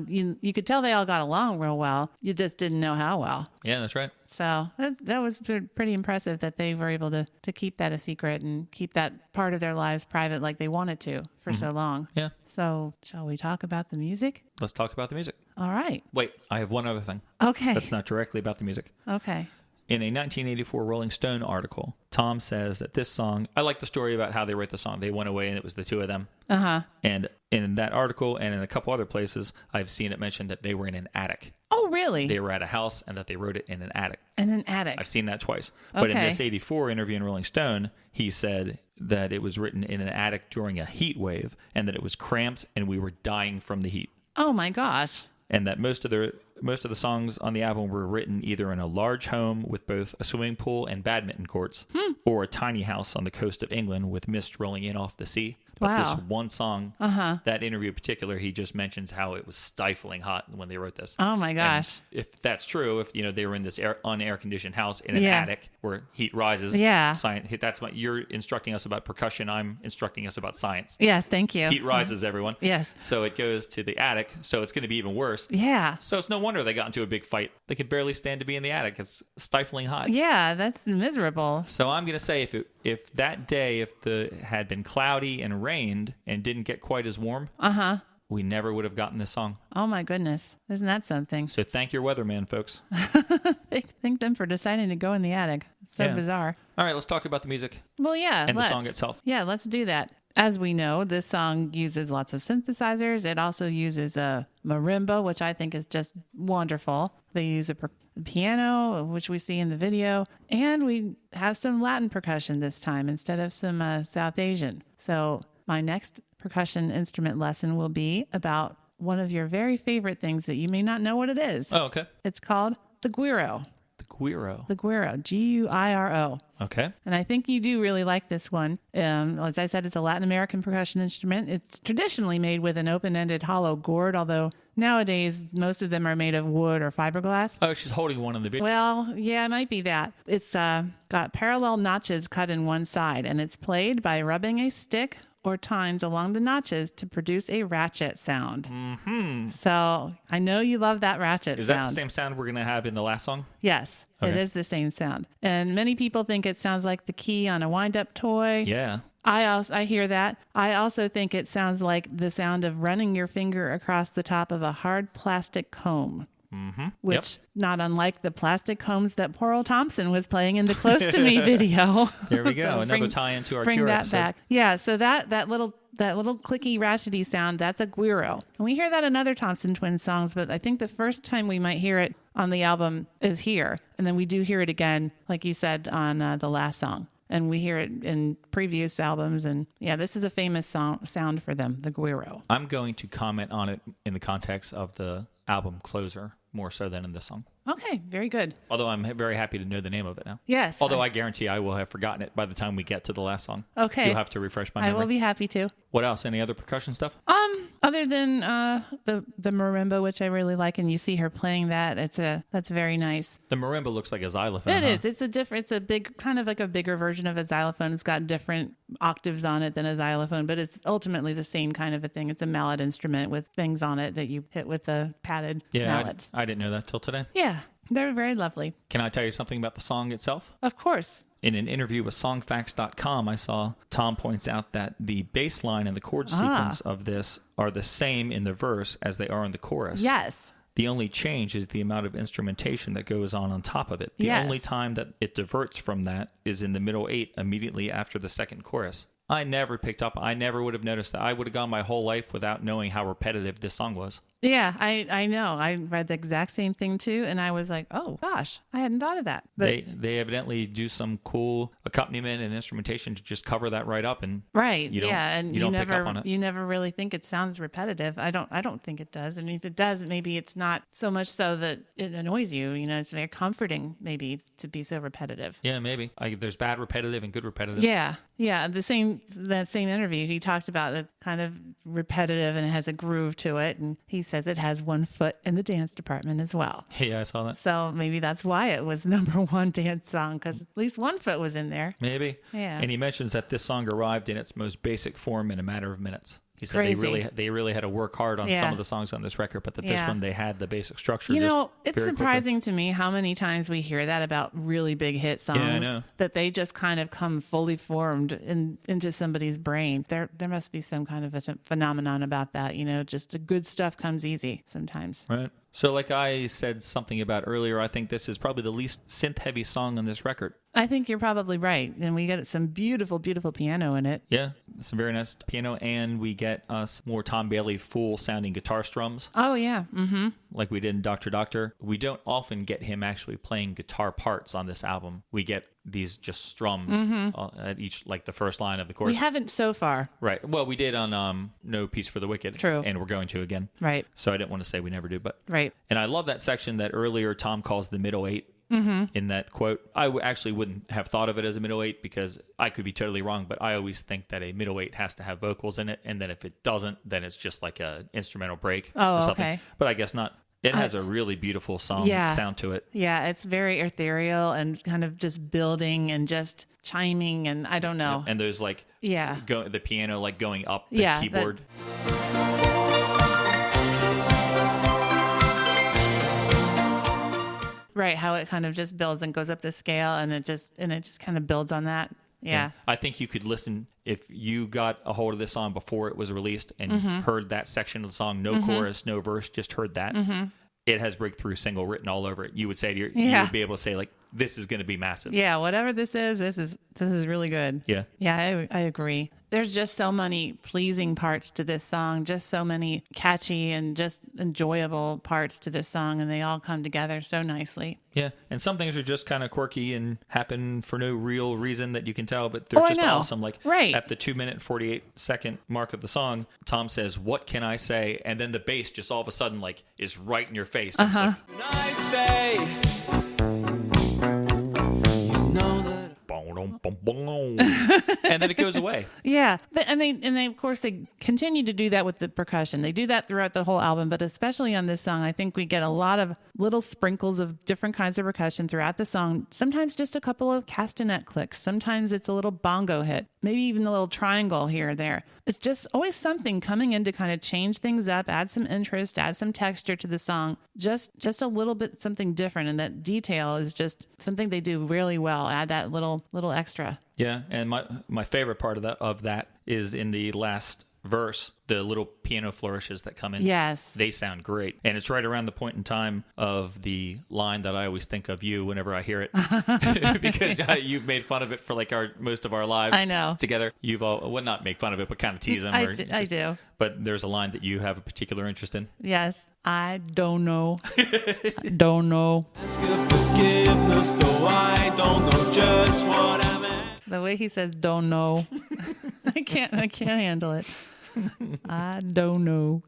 you could tell they all got along real well. You just didn't know how well. Yeah, that's right. So that was pretty impressive that they were able to keep that a secret and keep that part of their lives private like they wanted to for so long. Yeah. So shall we talk about the music? Let's talk about the music. All right. Wait, I have one other thing. Okay. That's not directly about the music. Okay. In a 1984 Rolling Stone article, Tom says that this song, I like the story about how they wrote the song. They went away and it was the two of them. And in that article and in a couple other places, I've seen it mentioned that they were in an attic. Oh, really? They were at a house and that they wrote it in an attic. In an attic. I've seen that twice. But in this 84 interview in Rolling Stone, he said that it was written in an attic during a heat wave and that it was cramped and we were dying from the heat. Oh, my gosh. And that most of the songs on the album were written either in a large home with both a swimming pool and badminton courts, or a tiny house on the coast of England with mist rolling in off the sea. But this one song, that interview in particular, he just mentions how it was stifling hot when they wrote this. Oh, my gosh. And if that's true, if they were in this unair-conditioned house in an attic where heat rises, that's what you're instructing us about percussion. I'm instructing us about science. Yes, thank you. Heat rises, everyone. Yes. So it goes to the attic, so it's going to be even worse. Yeah. So it's no wonder they got into a big fight. They could barely stand to be in the attic. It's stifling hot. Yeah, that's miserable. So I'm going to say if that day, if it had been cloudy and rained and didn't get quite as warm, we never would have gotten this song. Oh my goodness. Isn't that something? So thank your weatherman, folks. Thank them for deciding to go in the attic. It's so bizarre. All right, let's talk about the music. Well, and the song itself. Yeah, let's do that. As we know, this song uses lots of synthesizers. It also uses a marimba, which I think is just wonderful. They use the piano, which we see in the video, and we have some Latin percussion this time instead of some South Asian. So my next percussion instrument lesson will be about one of your very favorite things that you may not know what it is. Oh, okay. It's called the güiro. Guiro. The güiro, Guiro. Okay. And I think you do really like this one. As I said, it's a Latin American percussion instrument. It's traditionally made with an open-ended hollow gourd, although nowadays most of them are made of wood or fiberglass. Oh, she's holding one in the video. Well, yeah, it might be that. It's got parallel notches cut in one side, and it's played by rubbing a stick or tines along the notches to produce a ratchet sound. Mm-hmm. So I know you love that ratchet sound. Is that the same sound we're going to have in the last song? Yes, okay. It is the same sound. And many people think it sounds like the key on a wind-up toy. Yeah. I hear that. I also think it sounds like the sound of running your finger across the top of a hard plastic comb. Mm-hmm. Which, not unlike the plastic combs that poor old Thompson was playing in the Close to Me video. There we go. So another tie into our bring Cure that episode. back. Yeah, so that little clicky ratchety sound, that's a güiro. And we hear that in other Thompson Twins songs, but I think the first time we might hear it on the album is here. And then we do hear it again, like you said, on the last song. And we hear it in previous albums. And yeah, this is a famous sound for them, the güiro. I'm going to comment on it in the context of the album Closer more so than in this song. Okay, very good. Although I'm very happy to know the name of it now. Yes. Although I guarantee I will have forgotten it by the time we get to the last song. Okay. You'll have to refresh my memory. I will be happy to. What else? Any other percussion stuff? Other than the marimba, which I really like, and you see her playing that, that's very nice. The marimba looks like a xylophone. It is. It's a big, kind of like a bigger version of a xylophone. It's got different octaves on it than a xylophone, but it's ultimately the same kind of a thing. It's a mallet instrument with things on it that you hit with the padded mallets. I didn't know that till today. Yeah, they're very lovely. Can I tell you something about the song itself? Of course. In an interview with songfacts.com, I saw Tom points out that the bass line and the chord sequence of this are the same in the verse as they are in the chorus. Yes. The only change is the amount of instrumentation that goes on top of it. The only time that it diverts from that is in the middle 8 immediately after the second chorus. I never picked up. I never would have noticed that. I would have gone my whole life without knowing how repetitive this song was. Yeah, I know. I read the exact same thing too, and I was like, oh gosh, I hadn't thought of that. But they evidently do some cool accompaniment and instrumentation to just cover that right up, and you don't pick up on it. You never really think it sounds repetitive. I don't think it does. I mean, if it does, maybe it's not so much so that it annoys you. You know, it's very comforting maybe to be so repetitive. Yeah, maybe. There's bad repetitive and good repetitive. Yeah. That same interview, he talked about it kind of repetitive and it has a groove to it, and he says it has one foot in the dance department as well. Yeah, I saw that. So maybe that's why it was #1 dance song, because at least one foot was in there. Maybe. Yeah. And he mentions that this song arrived in its most basic form in a matter of minutes. He said they really had to work hard on some of the songs on this record, but that this one they had the basic structure. You know, it's surprising to me how many times we hear that about really big hit songs. Yeah, I know. That they just kind of come fully formed into somebody's brain. There must be some kind of a phenomenon about that. You know, just the good stuff comes easy sometimes. Right. So like I said something about earlier, I think this is probably the least synth-heavy song on this record. I think you're probably right. And we get some beautiful, beautiful piano in it. Yeah, some very nice piano. And we get us more Tom Bailey full-sounding guitar strums. Oh, yeah. Mm-hmm. Like we did in Dr. Doctor. We don't often get him actually playing guitar parts on this album. We get these just strums at each, like the first line of the chorus. We haven't so far. Right. Well, we did on No Peace for the Wicked. True. And we're going to again. Right. So I didn't want to say we never do, but... Right. And I love that section that earlier Tom calls the middle 8. In that quote. I actually wouldn't have thought of it as a middle 8 because I could be totally wrong, but I always think that a middle 8 has to have vocals in it, and then if it doesn't, then it's just like a instrumental break or something. Okay. But I guess not. It has a really beautiful sound to it. Yeah, it's very ethereal and kind of just building and just chiming, and I don't know. And there's like the piano like going up the keyboard. Right, how it kind of just builds and goes up the scale, and it just kind of builds on that. Yeah. I think you could listen if you got a hold of this song before it was released and heard that section of the song, no chorus, no verse, just heard that. It has Breakthrough single written all over it. You would say you would be able to say like, this is going to be massive. Yeah, whatever this is really good. Yeah. Yeah, I agree. There's just so many pleasing parts to this song, just so many catchy and just enjoyable parts to this song, and they all come together so nicely. Yeah, and some things are just kind of quirky and happen for no real reason that you can tell, but they're just awesome. Like at the 2-minute and 48-second mark of the song, Tom says, "What can I say?" And then the bass just all of a sudden like is right in your face. And it's like, When I say, and then it goes away. Yeah, and they of course they continue to do that with the percussion. They do that throughout the whole album, but especially on this song, I think we get a lot of little sprinkles of different kinds of percussion throughout the song. Sometimes just a couple of castanet clicks. Sometimes it's a little bongo hit, maybe even a little triangle here or there. It's just always something coming in to kind of change things up, add some interest, add some texture to the song. Just a little bit something different, and that detail is just something they do really well. Add that little extra. Yeah, and my favorite part of that is in the last verse, the little piano flourishes that come in. Yes. They sound great. And it's right around the point in time of the line that I always think of you whenever I hear it. Because you've made fun of it for like most of our lives I know. together. You've all, well, not make fun of it, but kind of tease them. I do. But there's a line that you have a particular interest in. Yes. I don't know. I don't know. ask for forgiveness, though I don't know just what I meant. The way he says "don't know," I can't handle it. I don't know.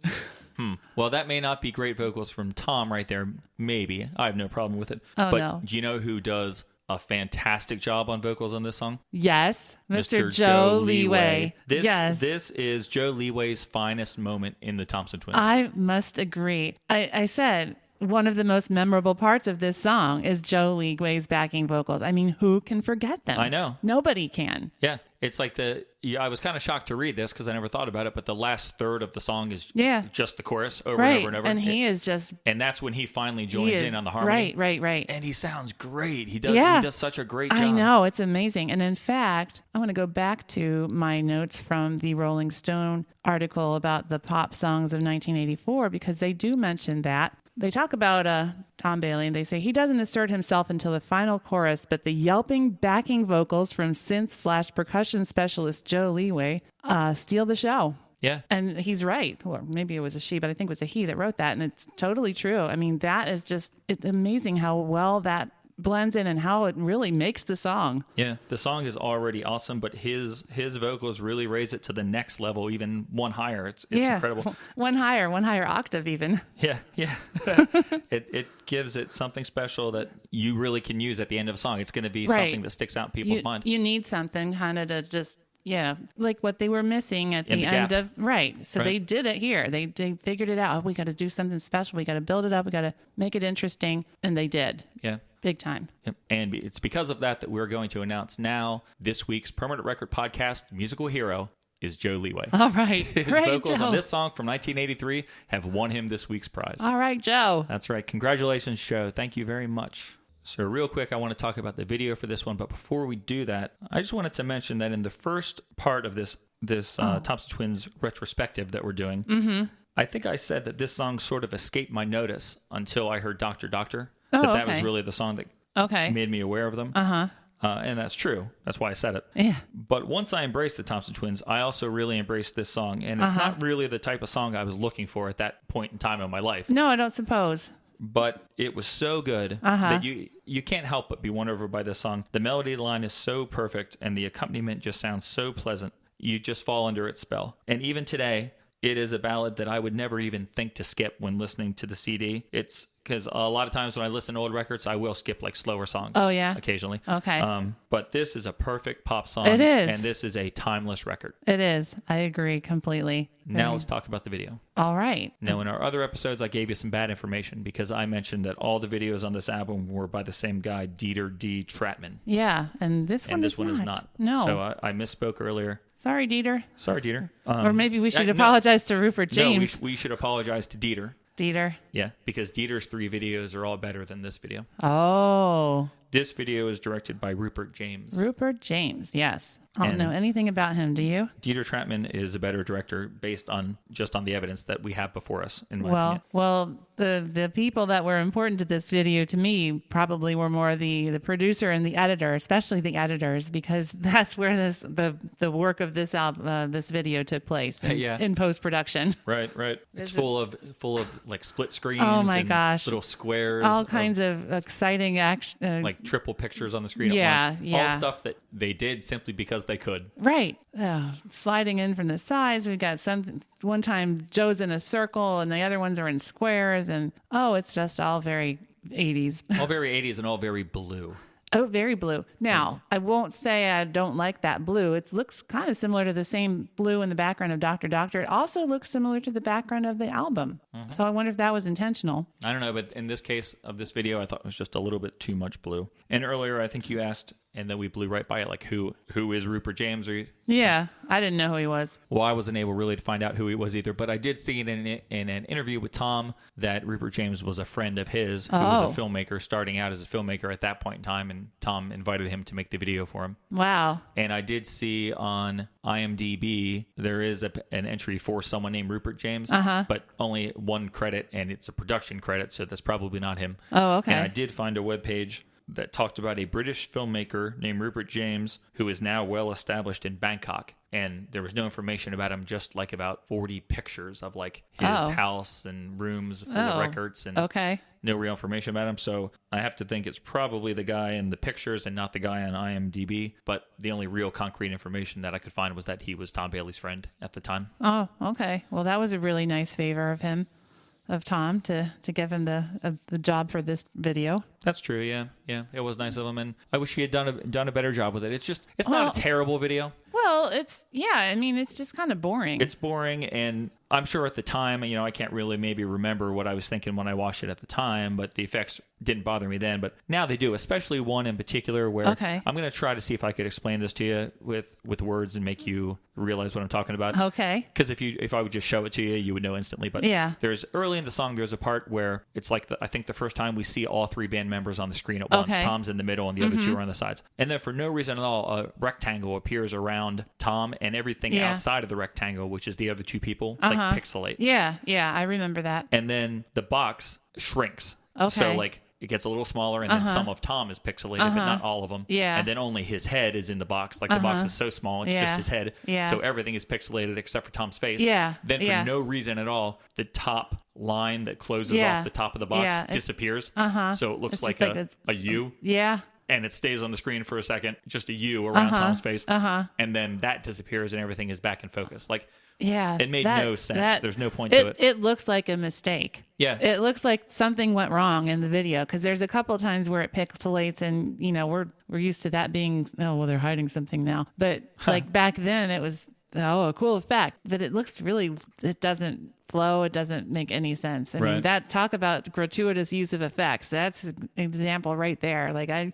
Well, that may not be great vocals from Tom right there. Maybe. I have no problem with it. Oh, but no. do you know who does a fantastic job on vocals on this song? Yes, Mr. Joe Leeway. This is Joe Leeway's finest moment in the Thompson Twins. I must agree. I said one of the most memorable parts of this song is Joe Leeway's backing vocals. I mean, who can forget them? I know. Nobody can. Yeah. It's like I was kind of shocked to read this because I never thought about it, but the last third of the song is just the chorus over and over and over. And he is just... And that's when he finally joins in on the harmony. Right. And he sounds great. He does such a great job. I know. It's amazing. And in fact, I want to go back to my notes from the Rolling Stone article about the pop songs of 1984 because they do mention that. They talk about Tom Bailey, and they say he doesn't assert himself until the final chorus, but the yelping backing vocals from synth/percussion specialist Joe Leeway steal the show. Yeah. And he's right. Or maybe it was a she, but I think it was a he that wrote that, and it's totally true. I mean, that is just it's amazing how well that blends in and how it really makes the song. Yeah, the song is already awesome, but his vocals really raise it to the next level, even one higher. It's incredible. One higher octave even. Yeah. It gives it something special that you really can use at the end of a song. It's going to be something that sticks out in people's mind. You need something kind of to just like what they were missing at the end of So they did it here. They figured it out. Oh, we got to do something special. We got to build it up. We got to make it interesting, and they did. Yeah. Big time. Yep. And it's because of that we're going to announce now this week's Permanent Record Podcast musical hero is Joe Leeway. All right. His vocals on this song from 1983 have won him this week's prize. All right, Joe. That's right. Congratulations, Joe. Thank you very much. So real quick, I want to talk about the video for this one. But before we do that, I just wanted to mention that in the first part of this Thompson Twins retrospective that we're doing, I think I said that this song sort of escaped my notice until I heard Dr. Doctor. That was really the song that made me aware of them. And that's true. That's why I said it. Yeah. But once I embraced the Thompson Twins, I also really embraced this song. And it's not really the type of song I was looking for at that point in time in my life. No, I don't suppose. But it was so good that you can't help but be won over by this song. The melody line is so perfect, and the accompaniment just sounds so pleasant. You just fall under its spell. And even today, it is a ballad that I would never even think to skip when listening to the CD. It's because a lot of times when I listen to old records, I will skip like slower songs. Oh, yeah? Occasionally. Okay. But this is a perfect pop song. It is. And this is a timeless record. It is. I agree completely. Now let's talk about the video. All right. Now, in our other episodes, I gave you some bad information because I mentioned that all the videos on this album were by the same guy, Dieter D. Tratman. Yeah, and this one is not. No. So I misspoke earlier. Sorry, Dieter. Sorry, Dieter. Or maybe we should apologize to Rupert James. No, we should apologize to Dieter. Dieter. Yeah, because Dieter's 3 videos are all better than this video. Oh. This video is directed by Rupert James. Rupert James, yes. I don't know anything about him. Do you? Dieter Trautmann is a better director based on the evidence that we have before us, in my opinion. Well, the people that were important to this video to me probably were more the producer and the editor, especially the editors, because that's where the work of this album, this video took place in post-production. Right. It's full of like split screens. Oh my and gosh. little squares. All kinds of exciting action. Like triple pictures on the screen at once. Yeah. All stuff that they did simply because they could. Right. Sliding in from the sides. We got one time Joe's in a circle and the other ones are in squares. And it's just all very 80s. All very 80s and all very blue. Oh, very blue. Now, I won't say I don't like that blue. It looks kind of similar to the same blue in the background of Dr. Doctor. It also looks similar to the background of the album. Mm-hmm. So I wonder if that was intentional. I don't know, but in this case of this video, I thought it was just a little bit too much blue. And earlier, I think you asked, and then we blew right by it, like, who is Rupert James? Yeah, I didn't know who he was. Well, I wasn't able really to find out who he was either, but I did see in an interview with Tom that Rupert James was a friend of his who was a filmmaker, starting out as a filmmaker at that point in time, and Tom invited him to make the video for him. Wow. And I did see on IMDb, there is an entry for someone named Rupert James, but only one credit, and it's a production credit, so that's probably not him. Oh, okay. And I did find a webpage that talked about a British filmmaker named Rupert James who is now well established in Bangkok. And there was no information about him, just like about 40 pictures of like his house and rooms full of records and no real information about him. So I have to think it's probably the guy in the pictures and not the guy on IMDb. But the only real concrete information that I could find was that he was Tom Bailey's friend at the time. Oh, okay. Well, that was a really nice favor of him. Of Tom to give him the job for this video. That's true. Yeah. It was nice of him, and I wish he had done a better job with it. It's not a terrible video. Well, it's just kind of boring. It's boring, and I'm sure at the time, I can't really maybe remember what I was thinking when I watched it at the time, but the effects didn't bother me then. But now they do, especially one in particular where I'm going to try to see if I could explain this to you with words and make you realize what I'm talking about. Okay. Because if I would just show it to you, you would know instantly. But there's early in the song, there's a part where it's like I think the first time we see all three band members on the screen at once. Tom's in the middle and the other two are on the sides. And then for no reason at all, a rectangle appears around Tom, and everything outside of the rectangle, which is the other two people, like pixelate. Yeah, I remember that. And then the box shrinks. Okay. So like it gets a little smaller, and then some of Tom is pixelated, but not all of them. Yeah. And then only his head is in the box. Like the box is so small, it's just his head. Yeah. So everything is pixelated except for Tom's face. Yeah. Then for no reason at all, the top line that closes off the top of the box disappears. So it looks like a U. Yeah. And it stays on the screen for a second, just a U around Tom's face. And then that disappears and everything is back in focus. Like, it made no sense. There's no point to it. It looks like a mistake. Yeah. It looks like something went wrong in the video, because there's a couple of times where it pixelates, and, we're used to that being, they're hiding something now. But like back then it was, a cool effect. But it looks it doesn't flow. It doesn't make any sense. I mean, that talk about gratuitous use of effects. That's an example right there. Like I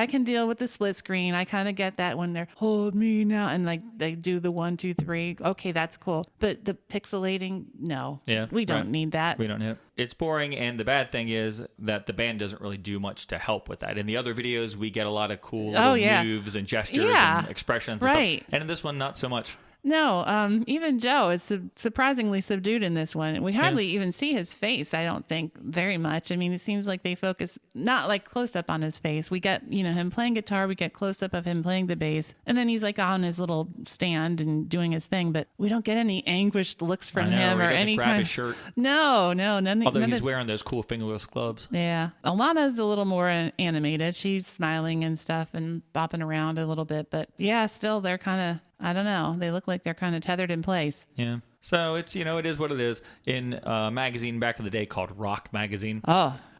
can deal with the split screen. I kind of get that when they're hold me now and like they do the 1, 2, 3. Okay, that's cool. But the pixelating, no. Yeah, we don't need that. We don't need it. It's boring, and the bad thing is that the band doesn't really do much to help with that. In the other videos, we get a lot of cool moves and gestures and expressions and stuff. And in this one, not so much. No, even Joe is surprisingly subdued in this one. We hardly even see his face, I don't think, very much. I mean, it seems like they focus not like close up on his face. We get, him playing guitar, we get close up of him playing the bass, and then he's like on his little stand and doing his thing, but we don't get any anguished looks from him or any grab kind his shirt. No, none. Although he's wearing those cool fingerless gloves. Yeah. Alana's a little more animated. She's smiling and stuff and bopping around a little bit, but still they're kind of, I don't know. They look like they're kind of tethered in place. Yeah. So it's, it is what it is. In a magazine back in the day called Rock Magazine,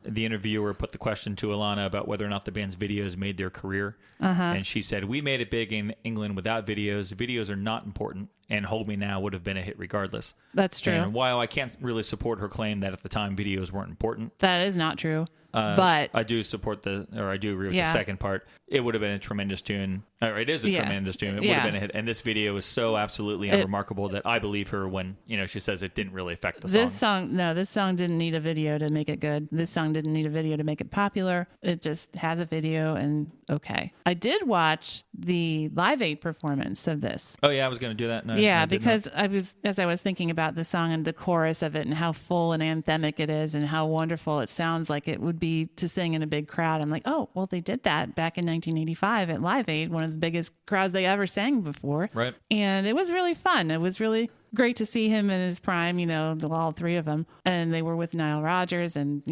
the interviewer put the question to Alana about whether or not the band's videos made their career. And she said, "We made it big in England without videos. Videos are not important, and Hold Me Now would have been a hit regardless." That's true. And while I can't really support her claim that at the time videos weren't important. That is not true. but I do I do agree with the second part. It would have been a tremendous tune. Or it is a tremendous tune. It would have been a hit. And this video is so absolutely unremarkable that I believe her when, she says it didn't really affect the song. This song didn't need a video to make it good. This song didn't need a video to make it popular. It just has a video and okay. I did watch the Live Aid performance of this. Oh yeah, I was going to do that. No, because as I was thinking about the song and the chorus of it and how full and anthemic it is and how wonderful it sounds like it would be to sing in a big crowd. I'm like, oh, well, they did that back in 1985 at Live Aid, one of the biggest crowds they ever sang before. Right. And it was really fun. It was really great to see him in his prime, all three of them. And they were with Nile Rodgers and,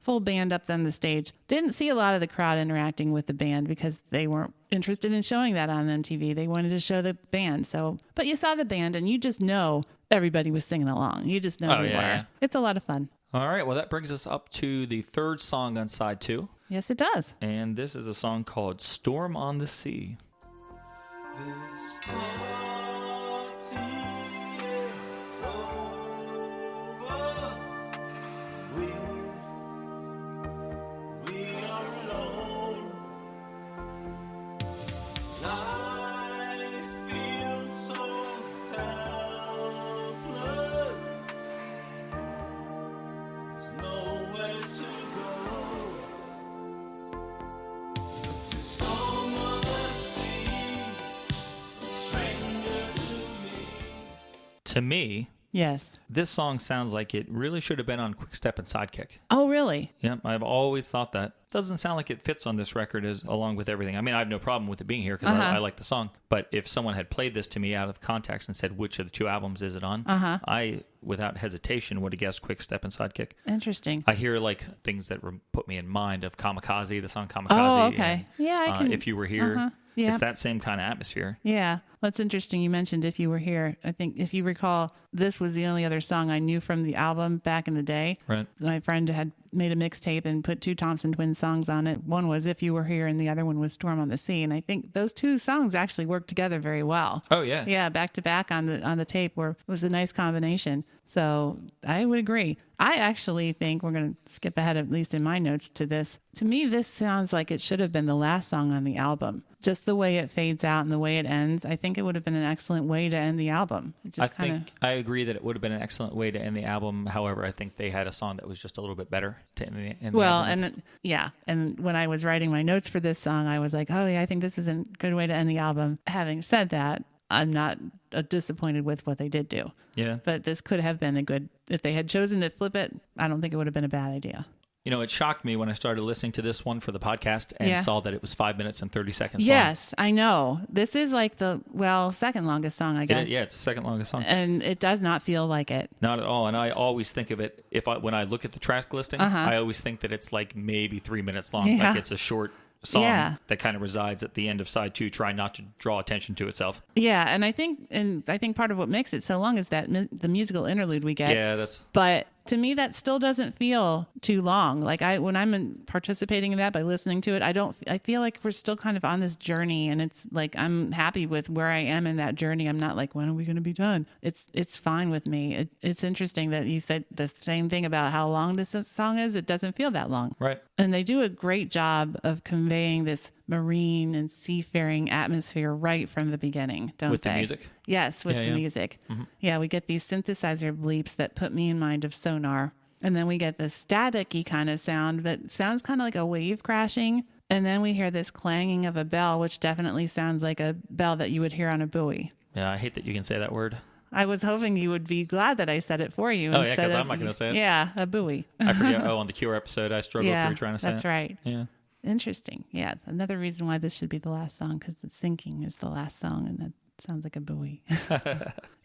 full band up on the stage. Didn't see a lot of the crowd interacting with the band because they weren't interested in showing that on MTV. They wanted to show the band. But you saw the band and you just know everybody was singing along. You just know they were. Yeah. It's a lot of fun. All right. Well, that brings us up to the third song on side 2. Yes, it does. And this is a song called Storm on the Sea. This party is over. We are alone. Life feels so helpless. There's nowhere to go. But to storm on the sea, strangers to me. To me, yes, this song sounds like it really should have been on Quick Step and Sidekick. Oh, really? Yeah, I've always thought that. Doesn't sound like it fits on this record along with everything. I mean, I have no problem with it being here because I like the song. But if someone had played this to me out of context and said, which of the 2 albums is it on? I, without hesitation, would have guessed Quick Step and Sidekick. Interesting. I hear things that put me in mind of Kamikaze, the song Kamikaze. Oh, okay. And, I can. If You Were Here. Yeah. It's that same kind of atmosphere. Yeah. That's interesting. You mentioned If You Were Here. I think if you recall, this was the only other song I knew from the album back in the day. Right. My friend had made a mixtape and put 2 Thompson Twins songs on it. One was If You Were Here and the other one was Storm on the Sea. And I think those 2 songs actually worked together very well. Oh, yeah. Yeah, back to back on the tape was a nice combination. So I would agree. I actually think we're going to skip ahead, at least in my notes, to this. To me, this sounds like it should have been the last song on the album. Just the way it fades out and the way it ends, I think it would have been an excellent way to end the album. I agree that it would have been an excellent way to end the album. However, I think they had a song that was just a little bit better to end the album. And when I was writing my notes for this song, I was like, oh yeah, I think this is a good way to end the album. Having said that, I'm not disappointed with what they did do. Yeah. But this could have been if they had chosen to flip it, I don't think it would have been a bad idea. It shocked me when I started listening to this one for the podcast and saw that it was 5 minutes and 30 seconds long. Yes, I know. This is like the second longest song, I guess. It's the second longest song. And it does not feel like it. Not at all. And I always think of it, when I look at the track listing, I always think that it's like maybe 3 minutes long. Yeah. Like it's a short song that kind of resides at the end of side 2, trying not to draw attention to itself. Yeah, and I think part of what makes it so long is that the musical interlude we get. Yeah, But to me, that still doesn't feel too long. Like when I'm participating in that by listening to it, I feel like we're still kind of on this journey, and it's like I'm happy with where I am in that journey. I'm not like, when are we going to be done? It's fine with me. It's interesting that you said the same thing about how long this song is. It doesn't feel that long. Right. And they do a great job of conveying this marine and seafaring atmosphere right from the beginning, don't they? With the music? Yes, with the music. Mm-hmm. Yeah, we get these synthesizer bleeps that put me in mind of sonar. And then we get this static-y kind of sound that sounds kind of like a wave crashing. And then we hear this clanging of a bell, which definitely sounds like a bell that you would hear on a buoy. Yeah, I hate that you can say that word. I was hoping you would be glad that I said it for you. Oh, yeah, because I'm not going to say it. Yeah, a buoy. I forget. On the Cure episode, I struggled through trying to say it. That's right. Yeah. Interesting. Yeah. Another reason why this should be the last song, because the sinking is the last song, and that sounds like a buoy.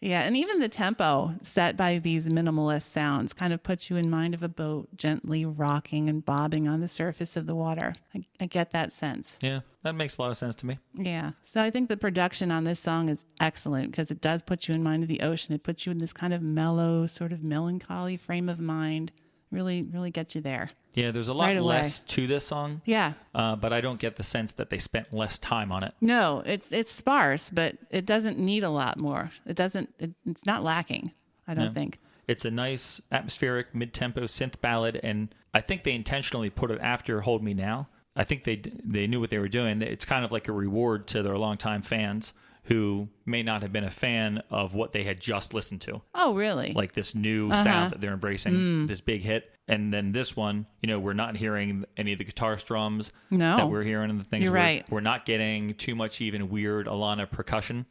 Yeah. And even the tempo set by these minimalist sounds kind of puts you in mind of a boat gently rocking and bobbing on the surface of the water. I get that sense. Yeah. That makes a lot of sense to me. Yeah. So I think the production on this song is excellent because it does put you in mind of the ocean. It puts you in this kind of mellow, sort of melancholy frame of mind. Really, really get you there. Yeah, there's a lot less to this song. Yeah. But I don't get the sense that they spent less time on it. No, it's sparse, but it doesn't need a lot more. It's not lacking, I don't think. It's a nice atmospheric mid-tempo synth ballad, and I think they intentionally put it after Hold Me Now. I think they knew what they were doing. It's kind of like a reward to their longtime fans who may not have been a fan of what they had just listened to. Oh, really? Like this new sound that they're embracing, this big hit. And then this one, we're not hearing any of the guitar strums that we're hearing in the things. You're right. We're not getting too much even weird Alana percussion.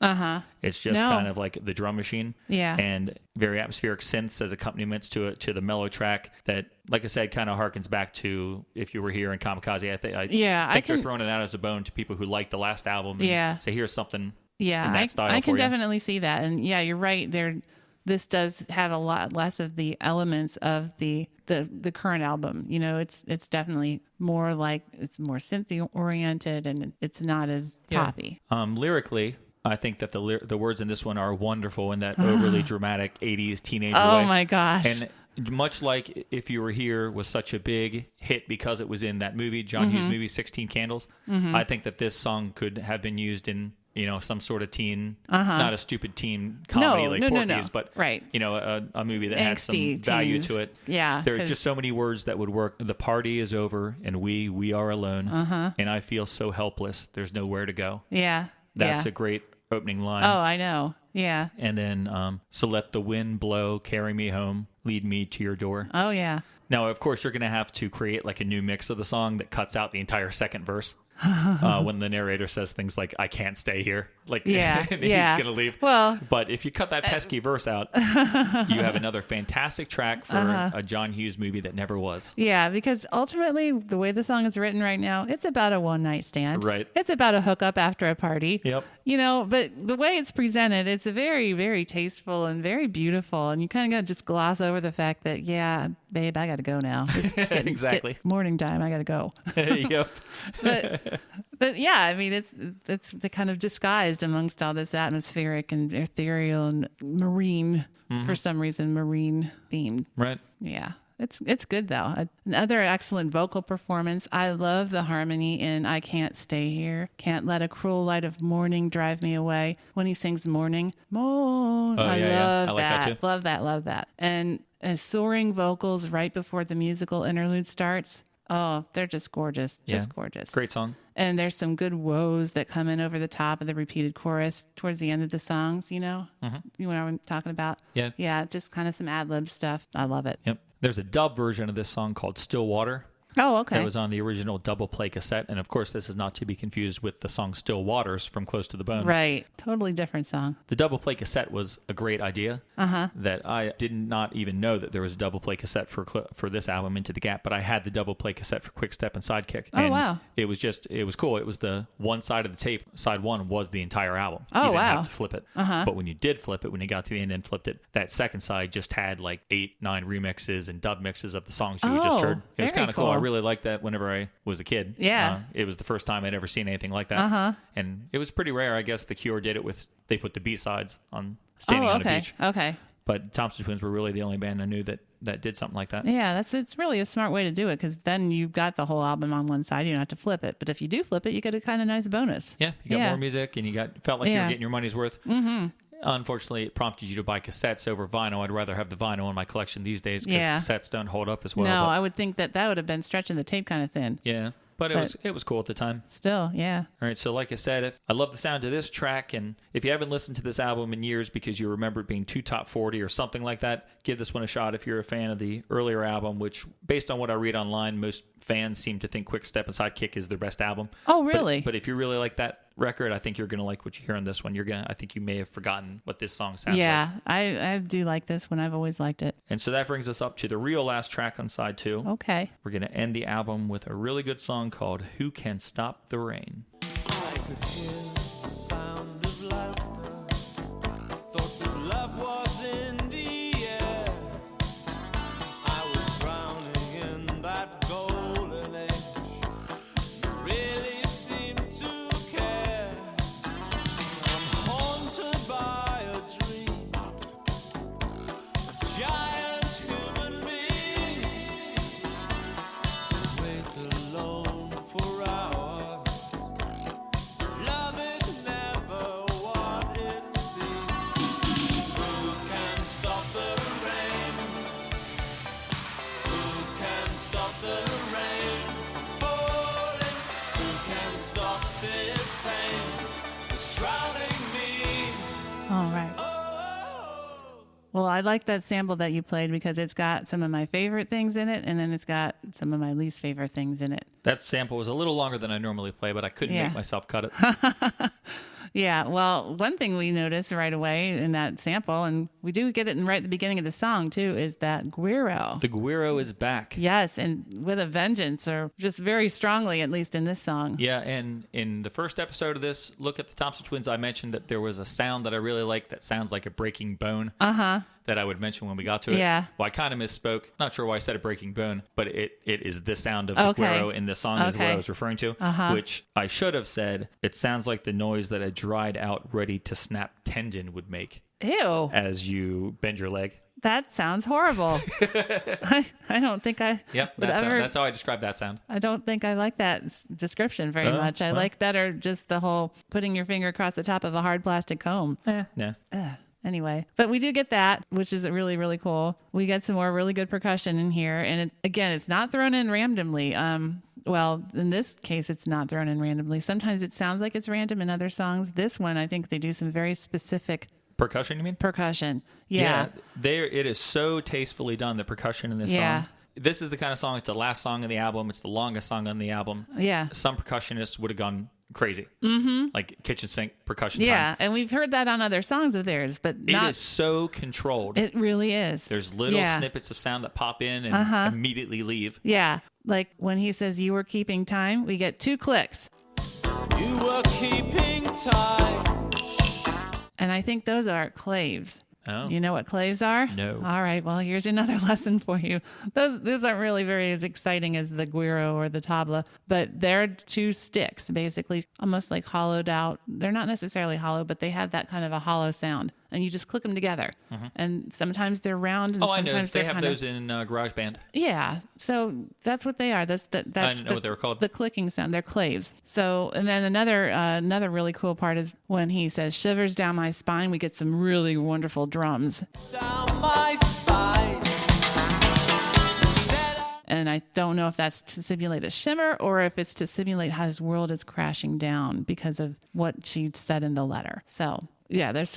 It's just No. kind of like the drum machine. Yeah. And very atmospheric synths as accompaniments to the mellow track that, like I said, kind of harkens back to If You Were Here in Kamikaze. I think they're throwing it out as a bone to people who liked the last album. And say, here's something. Yeah, I can definitely see that. And yeah, you're right. This does have a lot less of the elements of the current album. It's definitely more like it's more synth oriented, and it's not as poppy. Lyrically, I think that the words in this one are wonderful in that overly dramatic 80s teenage way. Oh my gosh. And much like If You Were Here was such a big hit because it was in that movie, John Hughes movie, 16 Candles, I think that this song could have been used in some sort of teen, not a stupid teen comedy Porky's, but a movie that had some value to it. Yeah, there are just so many words that would work. The party is over, and we are alone, and I feel so helpless. There's nowhere to go. Yeah, that's a great opening line. Oh, I know. Yeah, and then so let the wind blow, carry me home, lead me to your door. Oh yeah. Now, of course, you're going to have to create like a new mix of the song that cuts out the entire second verse. When the narrator says things like "I can't stay here," he's gonna leave. Well, but if you cut that pesky verse out, you have another fantastic track for a John Hughes movie that never was. Yeah, because ultimately, the way the song is written right now, it's about a one night stand. Right. It's about a hookup after a party. Yep. But the way it's presented, it's very, very tasteful and very beautiful, and you kind of got to just gloss over the fact that, yeah, babe, I got to go now. It's exactly. Morning time. I got to go. Yep. But yeah, I mean, it's kind of disguised amongst all this atmospheric and ethereal and marine, for some reason, marine themed. Right. Yeah. It's good though. Another excellent vocal performance. I love the harmony in I Can't Stay Here. Can't let a cruel light of morning drive me away. When he sings morning. I love I like that too. Love that. And soaring vocals right before the musical interlude starts. Oh, they're just gorgeous. Just gorgeous. Great song. And there's some good woes that come in over the top of the repeated chorus towards the end of the songs, You know what I'm talking about? Yeah. Yeah, just kind of some ad-lib stuff. I love it. Yep. There's a dub version of this song called Still Water. Oh, okay. That was on the original double play cassette. And of course, this is not to be confused with the song Still Waters from Close to the Bone. Right. Totally different song. The double play cassette was a great idea. That I did not even know that there was a double play cassette for this album, Into the Gap, but I had the double play cassette for Quick Step and Sidekick. Oh, and wow. It was cool. It was the one side of the tape. Side one was the entire album. Oh, you didn't wow. have to flip it. But when you did flip it, when you got to the end and flipped it, that second side just had like 8-9 remixes and dub mixes of the songs you had just heard. It was kind of cool. I really liked that whenever I was a kid. Yeah. It was the first time I'd ever seen anything like that. And it was pretty rare. I guess The Cure did it they put the B-sides on Standing on a Beach. Okay. But Thompson Twins were really the only band I knew that did something like that. Yeah, it's really a smart way to do it because then you've got the whole album on one side. You don't have to flip it. But if you do flip it, you get a kind of nice bonus. Yeah, you got more music and felt like you were getting your money's worth. Unfortunately, it prompted you to buy cassettes over vinyl. I'd rather have the vinyl in my collection these days because cassettes don't hold up as well. No, I would think that would have been stretching the tape kind of thin. Yeah. But it was cool at the time. Still, yeah. All right, so like I said, I love the sound of this track, and if you haven't listened to this album in years because you remember it being 2 top 40 or something like that, give this one a shot if you're a fan of the earlier album, which, based on what I read online, most fans seem to think Quick Step and Sidekick is their best album. Oh, really? But if you really like that record, I think you're going to like what you hear on this one. I think you may have forgotten what this song sounds like. Yeah, I do like this one. I've always liked it. And so that brings us up to the real last track on side 2. Okay. We're going to end the album with a really good song called Who Can Stop the Rain? I could hear the sound of laughter. Thought that love was in the air. I was drowning in that golden age. You really seem to care. I'm haunted by a dream of giant human beings. Wait alone for hours. Love is never what it seems. Who All right. Well, I like that sample that you played because it's got some of my favorite things in it, and then it's got some of my least favorite things in it. That sample was a little longer than I normally play, but I couldn't make myself cut it. Yeah, well, one thing we notice right away in that sample, and we do get it right at the beginning of the song too, is that guiro. The guiro is back. Yes, and with a vengeance, or just very strongly, at least in this song. Yeah, and in the first episode of this, Look at the Thompson Twins, I mentioned that there was a sound that I really like that sounds like a breaking bone. That I would mention when we got to it. Yeah. Well, I kind of misspoke. Not sure why I said a breaking bone, but it is the sound of the guiro in the song is what I was referring to, which I should have said, it sounds like the noise that a dried out, ready to snap tendon would make. Ew. As you bend your leg. That sounds horrible. I don't think I... Yep, that's how I describe that sound. I don't think I like that description very much. I like better just the whole putting your finger across the top of a hard plastic comb. Yeah. Anyway, but we do get that, which is really, really cool. We get some more really good percussion in here. And again, it's not thrown in randomly. Well, in this case, it's not thrown in randomly. Sometimes it sounds like it's random in other songs. This one, I think they do some very specific percussion, you mean? Percussion. Yeah. It is so tastefully done, the percussion in this song. This is the kind of song, it's the last song in the album. It's the longest song on the album. Yeah. Some percussionists would have gone crazy. Like kitchen sink percussion Yeah, time. and we've heard that on other songs of theirs, but it is so controlled. It really is. There's little snippets of sound that pop in and immediately leave. Yeah, like when he says you were keeping time, we get 2 clicks. You were keeping time. And I think those are claves. Oh. You know what claves are? No. All right. Well, here's another lesson for you. Those aren't really very as exciting as the guiro or the tabla, but they're 2 sticks, basically, almost like hollowed out. They're not necessarily hollow, but they have that kind of a hollow sound. And you just click them together. And sometimes they're round, and I know. sometimes They have those in GarageBand. Yeah. So that's what they are. That's I didn't know what they were called. The clicking sound. They're claves. So, and then another really cool part is when he says shivers down my spine, we get some really wonderful drums. Down my spine. And I don't know if that's to simulate a shimmer or if it's to simulate how his world is crashing down because of what she said in the letter. So, yeah, there's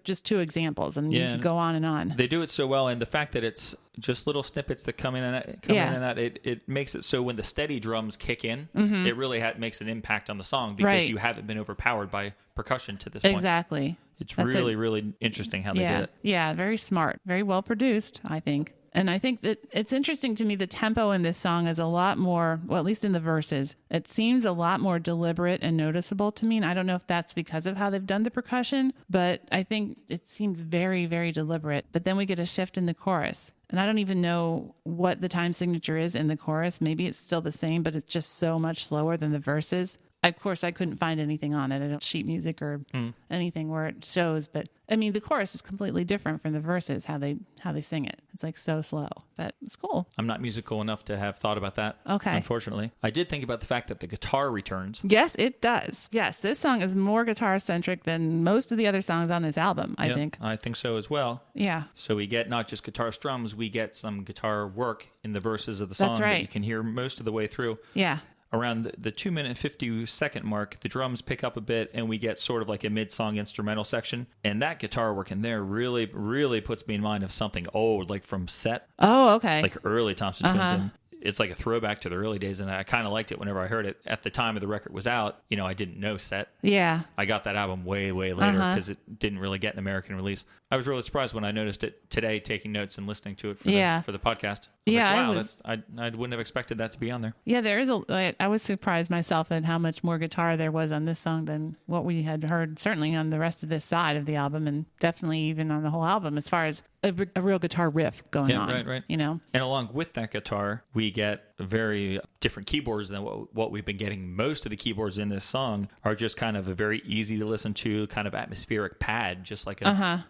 just 2 examples, and you could go on and on. They do it so well, and the fact that it's just little snippets that come in and out, it makes it so when the steady drums kick in, it really makes an impact on the song because you haven't been overpowered by percussion to this point. Exactly. It's really interesting how they did it. Yeah, very smart. Very well produced, I think. And I think that it's interesting to me, the tempo in this song is a lot more, well, at least in the verses, it seems a lot more deliberate and noticeable to me. And I don't know if that's because of how they've done the percussion, but I think it seems very, very deliberate. But then we get a shift in the chorus. And I don't even know what the time signature is in the chorus. Maybe it's still the same, but it's just so much slower than the verses. Of course, I couldn't find anything on it. I don't sheet music or anything where it shows. But I mean, the chorus is completely different from the verses, how they sing it. It's like so slow, but it's cool. I'm not musical enough to have thought about that. Okay. Unfortunately. I did think about the fact that the guitar returns. Yes, it does. Yes, this song is more guitar centric than most of the other songs on this album, I think. I think so as well. Yeah. So we get not just guitar strums, we get some guitar work in the verses of the song. That's right. That you can hear most of the way through. Yeah. Around the 2-minute 50-second mark, the drums pick up a bit, and we get sort of like a mid-song instrumental section. And that guitar work in there really, really puts me in mind of something old, like from Set. Oh, okay. Like early Thompson Twins. And it's like a throwback to the early days, and I kind of liked it whenever I heard it. At the time of the record was out, I didn't know Set. Yeah. I got that album way, way later because it didn't really get an American release. I was really surprised when I noticed it today, taking notes and listening to it for the podcast. I was like, wow, I wouldn't have expected that to be on there. Yeah, there is I was surprised myself at how much more guitar there was on this song than what we had heard, certainly on the rest of this side of the album, and definitely even on the whole album, as far as a real guitar riff going on. Right. And along with that guitar, we get very different keyboards than what we've been getting. Most of the keyboards in this song are just kind of a very easy to listen to, kind of atmospheric pad, just like a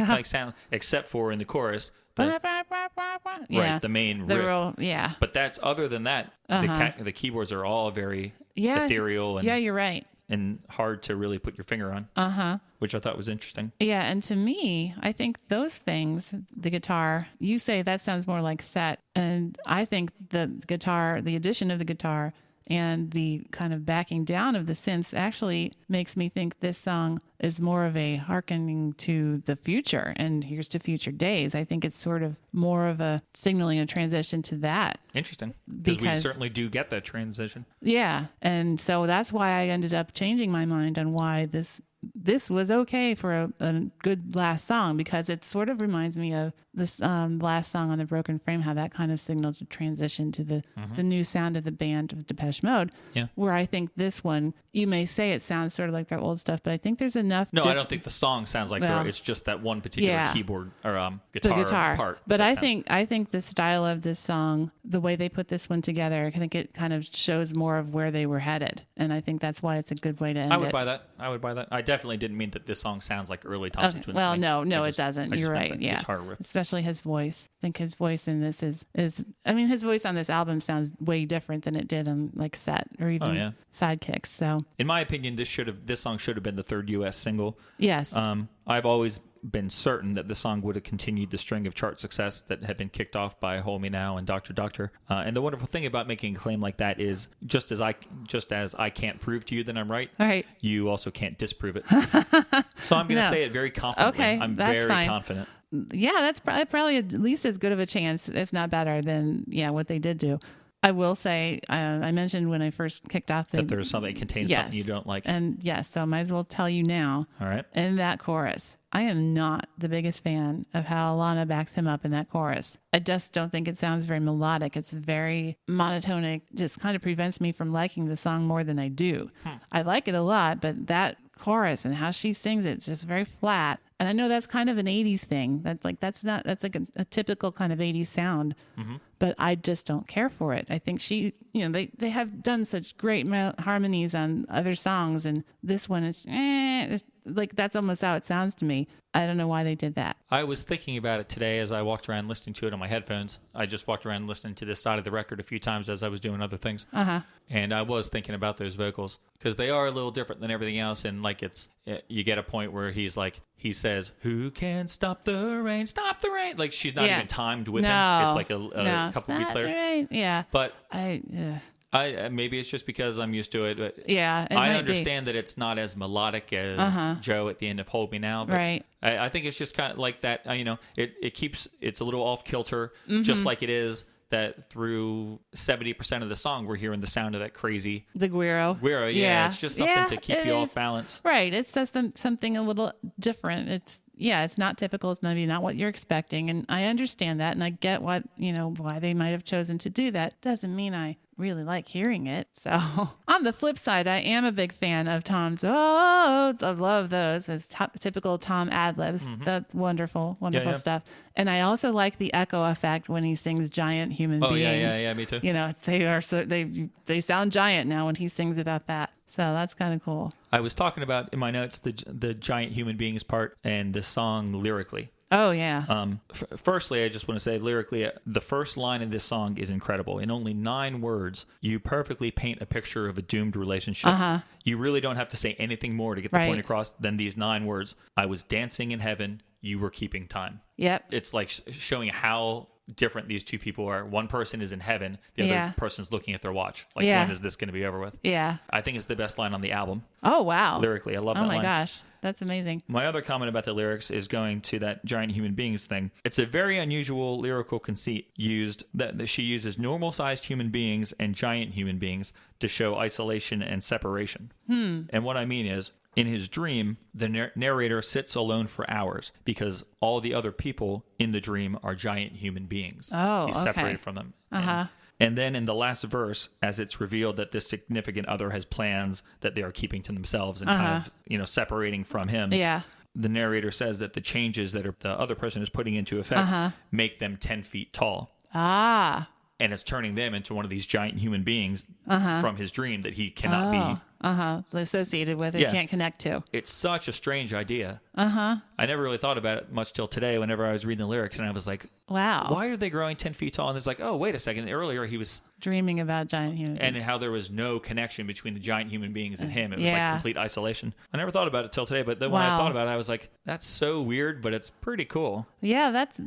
like sound, except for in the chorus. Right, the main riff. But that's other than that, the keyboards are all very ethereal and you're right. And hard to really put your finger on. Which I thought was interesting. Yeah, and to me, I think those things, the guitar, you say that sounds more like Set, and I think the guitar, the addition of the guitar and the kind of backing down of the synths actually makes me think this song is more of a hearkening to the future and here's to future days. I think it's sort of more of a signaling a transition to that. Interesting. Because we certainly do get that transition. Yeah. And so that's why I ended up changing my mind on why this was okay for a good last song, because it sort of reminds me of this last song on the Broken Frame, how that kind of signaled a transition to the new sound of the band of Depeche Mode. Yeah. Where I think this one, you may say it sounds sort of like their old stuff, but I think there's enough. No, I don't think the song sounds like it's just that one particular keyboard or guitar part. But I think the style of this song, the way they put this one together, I think it kind of shows more of where they were headed, and I think that's why it's a good way to end it. I would buy that. I definitely didn't mean that this song sounds like early Thompson Twins. Well, no, it doesn't. You're right. Yeah, guitar riff. Especially his voice. I think his voice in this is. I mean, his voice on this album sounds way different than it did on like Set or even Sidekicks. So, in my opinion, this song should have been the third U.S. single. Yes. I've always been certain that the song would have continued the string of chart success that had been kicked off by Hold Me Now and Dr. Doctor. And the wonderful thing about making a claim like that is just as I can't prove to you that I'm right, you also can't disprove it. So I'm going to say it very confidently. Okay, I'm that's very fine. Confident. Yeah, that's probably at least as good of a chance, if not better, than what they did do. I will say, I mentioned when I first kicked off that there's something that contains something you don't like. And yes, so I might as well tell you now. All right. In that chorus, I am not the biggest fan of how Alana backs him up in that chorus. I just don't think it sounds very melodic. It's very monotonic, just kind of prevents me from liking the song more than I do. I like it a lot, but that chorus and how she sings it's just very flat. And I know that's kind of an 80s thing. That's like a typical kind of 80s sound. But I just don't care for it. I think they have done such great harmonies on other songs, and this one is like that's almost how it sounds to me. I don't know why they did that. I was thinking about it today as I walked around listening to it on my headphones. I just walked around listening to this side of the record a few times as I was doing other things. And I was thinking about those vocals because they are a little different than everything else. And like you get a point where he says, "Who can stop the rain? Stop the rain!" Like she's not even timed with him. It's like a couple beats later. Right. Yeah. But I maybe it's just because I'm used to it. But I understand that it's not as melodic as Joe at the end of Hold Me Now. But right. I think it's just kind of like that. It's a little off kilter, just like it is that through 70% of the song we're hearing the sound of that crazy the Guiro. Yeah, it's just something to keep you off balance. Right. It's just something a little different. It's not typical. It's maybe not what you're expecting, and I understand that, and I get why they might have chosen to do that. Doesn't mean I really like hearing it. So on the flip side, I am a big fan of Tom's. I love those. That's typical Tom ad-libs. That's wonderful stuff. And I also like the echo effect when he sings giant human beings. Yeah, me too. They are they sound giant now when he sings about that. So that's kind of cool. I was talking about in my notes the giant human beings part and the song lyrically. Oh, yeah. Firstly, I just want to say lyrically, the first line of this song is incredible. In only 9 words, you perfectly paint a picture of a doomed relationship. You really don't have to say anything more to get the point across than these 9 words. I was dancing in heaven. You were keeping time. Yep. It's like showing how different these two people are. One person is in heaven. The other person's looking at their watch. Like, when is this going to be over with? Yeah. I think it's the best line on the album. Oh, wow. Lyrically, I love that line. Oh, my gosh. That's amazing. My other comment about the lyrics is going to that giant human beings thing. It's a very unusual lyrical conceit that she uses normal-sized human beings and giant human beings to show isolation and separation. And what I mean is, in his dream, the narrator sits alone for hours because all the other people in the dream are giant human beings. Oh, He's separated from them. And then in the last verse, as it's revealed that this significant other has plans that they are keeping to themselves and kind of, separating from him. Yeah. The narrator says that the changes that the other person is putting into effect make them 10 feet tall. And it's turning them into one of these giant human beings from his dream that he cannot be. Associated with or can't connect to. It's such a strange idea. I never really thought about it much till today whenever I was reading the lyrics, and I was like, wow, why are they growing 10 feet tall? And it's like, oh, wait a second. Earlier he was dreaming about giant human beings. And how there was no connection between the giant human beings and him. It was like complete isolation. I never thought about it till today, but then when I thought about it, I was like, that's so weird, but it's pretty cool. Yeah, that's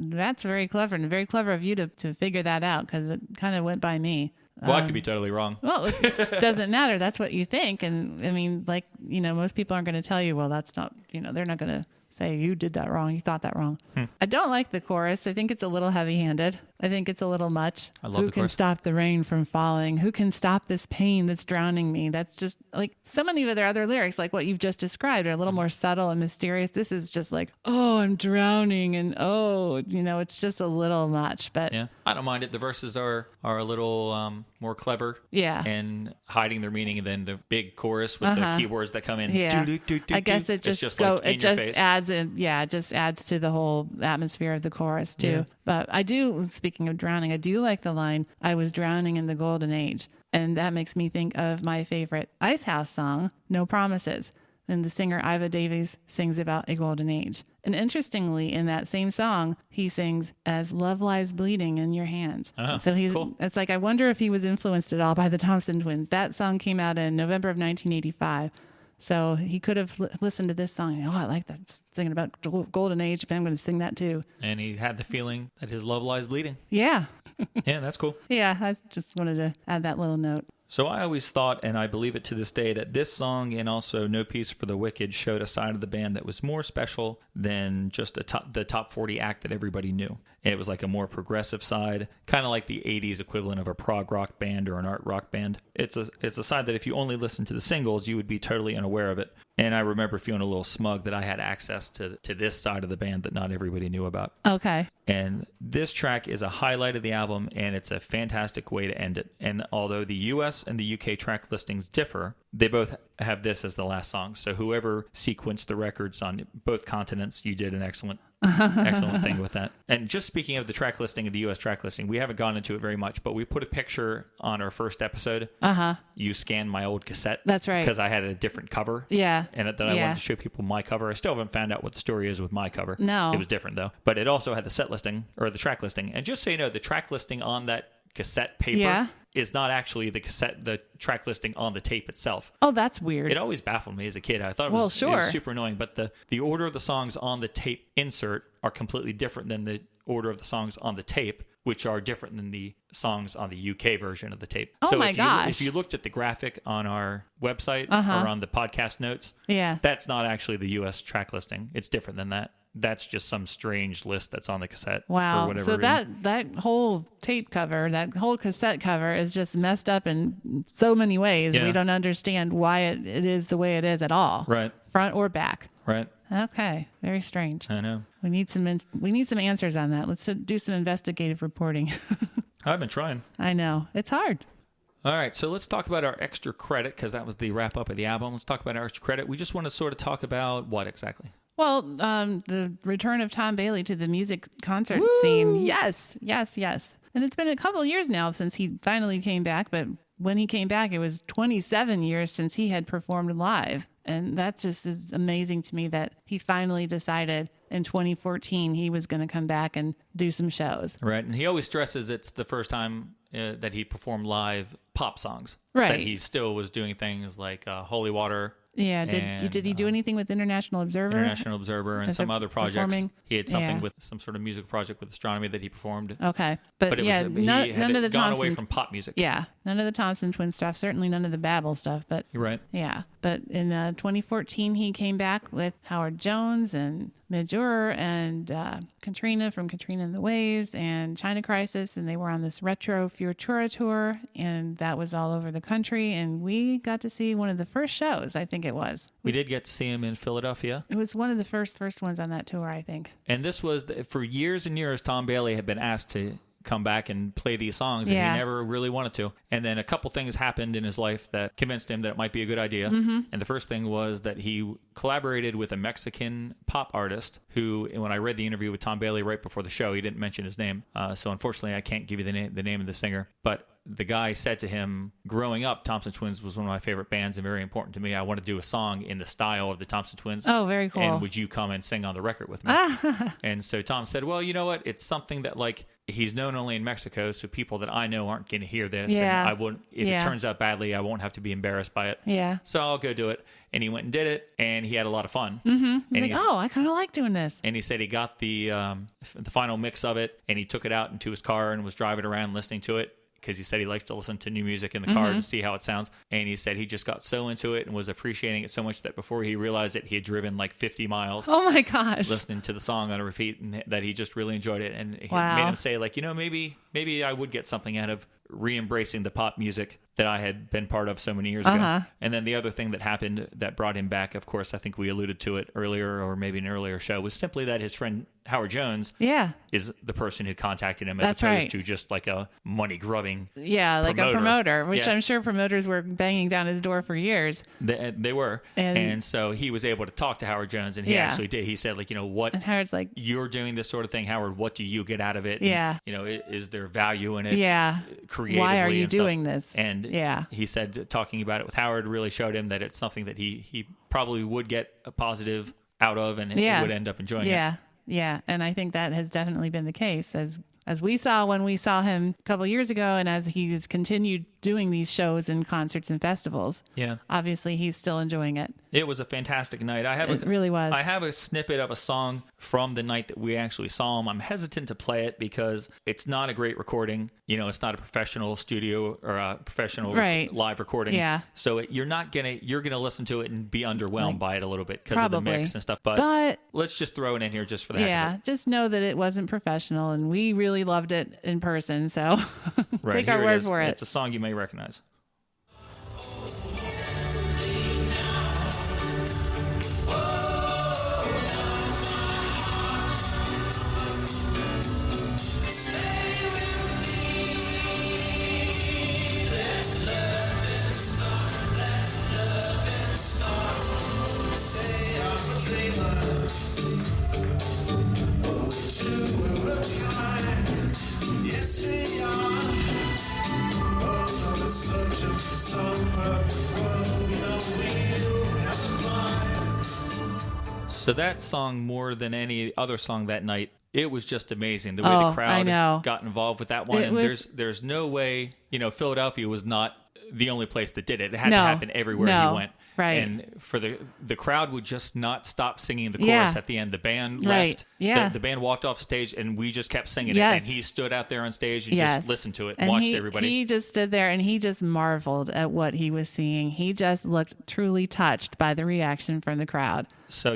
very clever, and very clever of you to figure that out, because it kind of went by me. Well, I could be totally wrong. Well, it doesn't matter. That's what you think. And I mean, like, most people aren't going to tell you, well, that's not, they're not going to say you did that wrong. You thought that wrong. I don't like the chorus. I think it's a little heavy-handed. I think it's a little much. I love Who the can chorus. stop the rain from falling? Who can stop this pain that's drowning me? That's just like so many of their other lyrics, like what you've just described, are a little more subtle and mysterious. This is just like, oh, I'm drowning, and it's just a little much. But yeah, I don't mind it. The verses are a little more clever. Yeah. And hiding their meaning than the big chorus with the keywords that come in. Yeah. I guess it just adds to the whole atmosphere of the chorus too. Yeah. But I do, speaking of drowning, I do like the line, I was drowning in the golden age. And that makes me think of my favorite Ice House song, No Promises. And the singer Iva Davies sings about a golden age. And interestingly, in that same song, he sings, as love lies bleeding in your hands. So cool. It's like, I wonder if he was influenced at all by the Thompson Twins. That song came out in November of 1985. So he could have listened to this song. I like that. It's singing about golden age. I'm going to sing that too. And he had the feeling that his love lies bleeding. Yeah. Yeah, that's cool. Yeah, I just wanted to add that little note. So I always thought, and I believe it to this day, that this song and also No Peace for the Wicked showed a side of the band that was more special than just the top 40 act that everybody knew. It was like a more progressive side, kind of like the 80s equivalent of a prog rock band or an art rock band. It's a side that if you only listened to the singles, you would be totally unaware of it. And I remember feeling a little smug that I had access to this side of the band that not everybody knew about. Okay. And this track is a highlight of the album, and it's a fantastic way to end it. And although the US and the UK track listings differ, they both have this as the last song. So whoever sequenced the records on both continents, you did an excellent thing with that. And just speaking of the track listing of the US track listing, we haven't gone into it very much, but we put a picture on our first episode. You scanned my old cassette. That's right. Because I had a different cover. Yeah. And then I wanted to show people my cover. I still haven't found out what the story is with my cover. No. It was different though. But it also had the set listing, or the track listing. And just so you know, the track listing on that cassette paper is not actually the track listing on the tape itself. Oh, that's weird. It always baffled me as a kid. I thought it was super annoying, but the order of the songs on the tape insert are completely different than the order of the songs on the tape, which are different than the songs on the UK version of the tape. Oh, so my gosh. If you looked at the graphic on our website or on the podcast notes, that's not actually the US track listing. It's different than that. That's just some strange list that's on the cassette. Wow. For whatever So reason. that whole tape cover, that whole cassette cover is just messed up in so many ways. Yeah. We don't understand why it is the way it is at all. Right. Front or back. Right. Okay. Very strange. I know. We need some answers on that. Let's do some investigative reporting. I've been trying. I know. It's hard. All right, so let's talk about our extra credit, because that was the wrap-up of the album. Let's talk about our extra credit. We just want to sort of talk about what exactly? Well, the return of Tom Bailey to the music concert scene. Yes. And it's been a couple of years now since he finally came back, but when he came back, it was 27 years since he had performed live. And that just is amazing to me that he finally decided in 2014 he was going to come back and do some shows. Right, and he always stresses it's the first time that he performed live pop songs. Right. That he still was doing things like Holy Water. Yeah, did he do anything with International Observer? International Observer and some other projects. Performing? He had something with some sort of music project with astronomy that he performed. Okay, but he none of the gone Thompson away from pop music. Yeah, none of the Thompson Twins stuff. Certainly none of the Babel stuff. But you're right. Yeah, but in 2014 he came back with Howard Jones and Midge Ure and Katrina from Katrina and the Waves and China Crisis, and they were on this retro Futura tour, and that was all over the country. And we got to see one of the first shows. I think it was. We did get to see him in Philadelphia. It was one of the first ones on that tour, I think. And this was, for years and years, Tom Bailey had been asked to come back and play these songs, and he never really wanted to. And then a couple things happened in his life that convinced him that it might be a good idea. Mm-hmm. And the first thing was that he collaborated with a Mexican pop artist who, when I read the interview with Tom Bailey right before the show, he didn't mention his name. So unfortunately, I can't give you the name of the singer. But the guy said to him, growing up, Thompson Twins was one of my favorite bands and very important to me. I want to do a song in the style of the Thompson Twins. Oh, very cool. And would you come and sing on the record with me? And so Tom said, well, you know what? It's something that, like, he's known only in Mexico, so people that I know aren't going to hear this. Yeah. And I wouldn't, if it turns out badly, I won't have to be embarrassed by it. Yeah. So I'll go do it. And he went and did it, and he had a lot of fun. Mm-hmm. He's like, I kind of like doing this. And he said he got the final mix of it, and he took it out into his car and was driving around listening to it. because he said he likes to listen to new music in the car to see how it sounds. And he said he just got so into it and was appreciating it so much that before he realized it, he had driven like 50 miles. Oh my gosh. Listening to the song on a repeat, and that he just really enjoyed it. And it made him say, like, maybe I would get something out of re-embracing the pop music that I had been part of so many years ago. And then the other thing that happened that brought him back, of course, I think we alluded to it earlier or maybe an earlier show, was simply that his friend Howard Jones is the person who contacted him as opposed to just like a money-grubbing like a promoter, which I'm sure promoters were banging down his door for years. They were. And so he was able to talk to Howard Jones, and he actually did. He said, like, what? And Howard's like, you're doing this sort of thing, Howard. What do you get out of it? Yeah. And, is there value in it? Yeah. Creatively. Why are you and doing stuff. this? And he said talking about it with Howard really showed him that it's something that he probably would get a positive out of and he would end up enjoying it. Yeah. And I think that has definitely been the case as we saw when we saw him a couple years ago, and as he's continued doing these shows and concerts and festivals. Yeah. Obviously, he's still enjoying it. It was a fantastic night. It really was. I have a snippet of a song from the night that we actually saw him. I'm hesitant to play it because it's not a great recording. It's not a professional studio or a professional live recording. Yeah. So you're gonna listen to it and be underwhelmed by it a little bit because of the mix and stuff. But let's just throw it in here just for the heck of it. Just know that it wasn't professional, and we really loved it in person. So take our word for it. It's a song you may recognize. So that song, more than any other song that night, it was just amazing. The way the crowd got involved with that one. There's no way, Philadelphia was not the only place that did it. It had to happen everywhere he went. Right. And for the crowd would just not stop singing the chorus at the end. The band left. Yeah. The band walked off stage, and we just kept singing it. And he stood out there on stage and just listened to it and watched everybody. He just stood there and he just marveled at what he was seeing. He just looked truly touched by the reaction from the crowd. So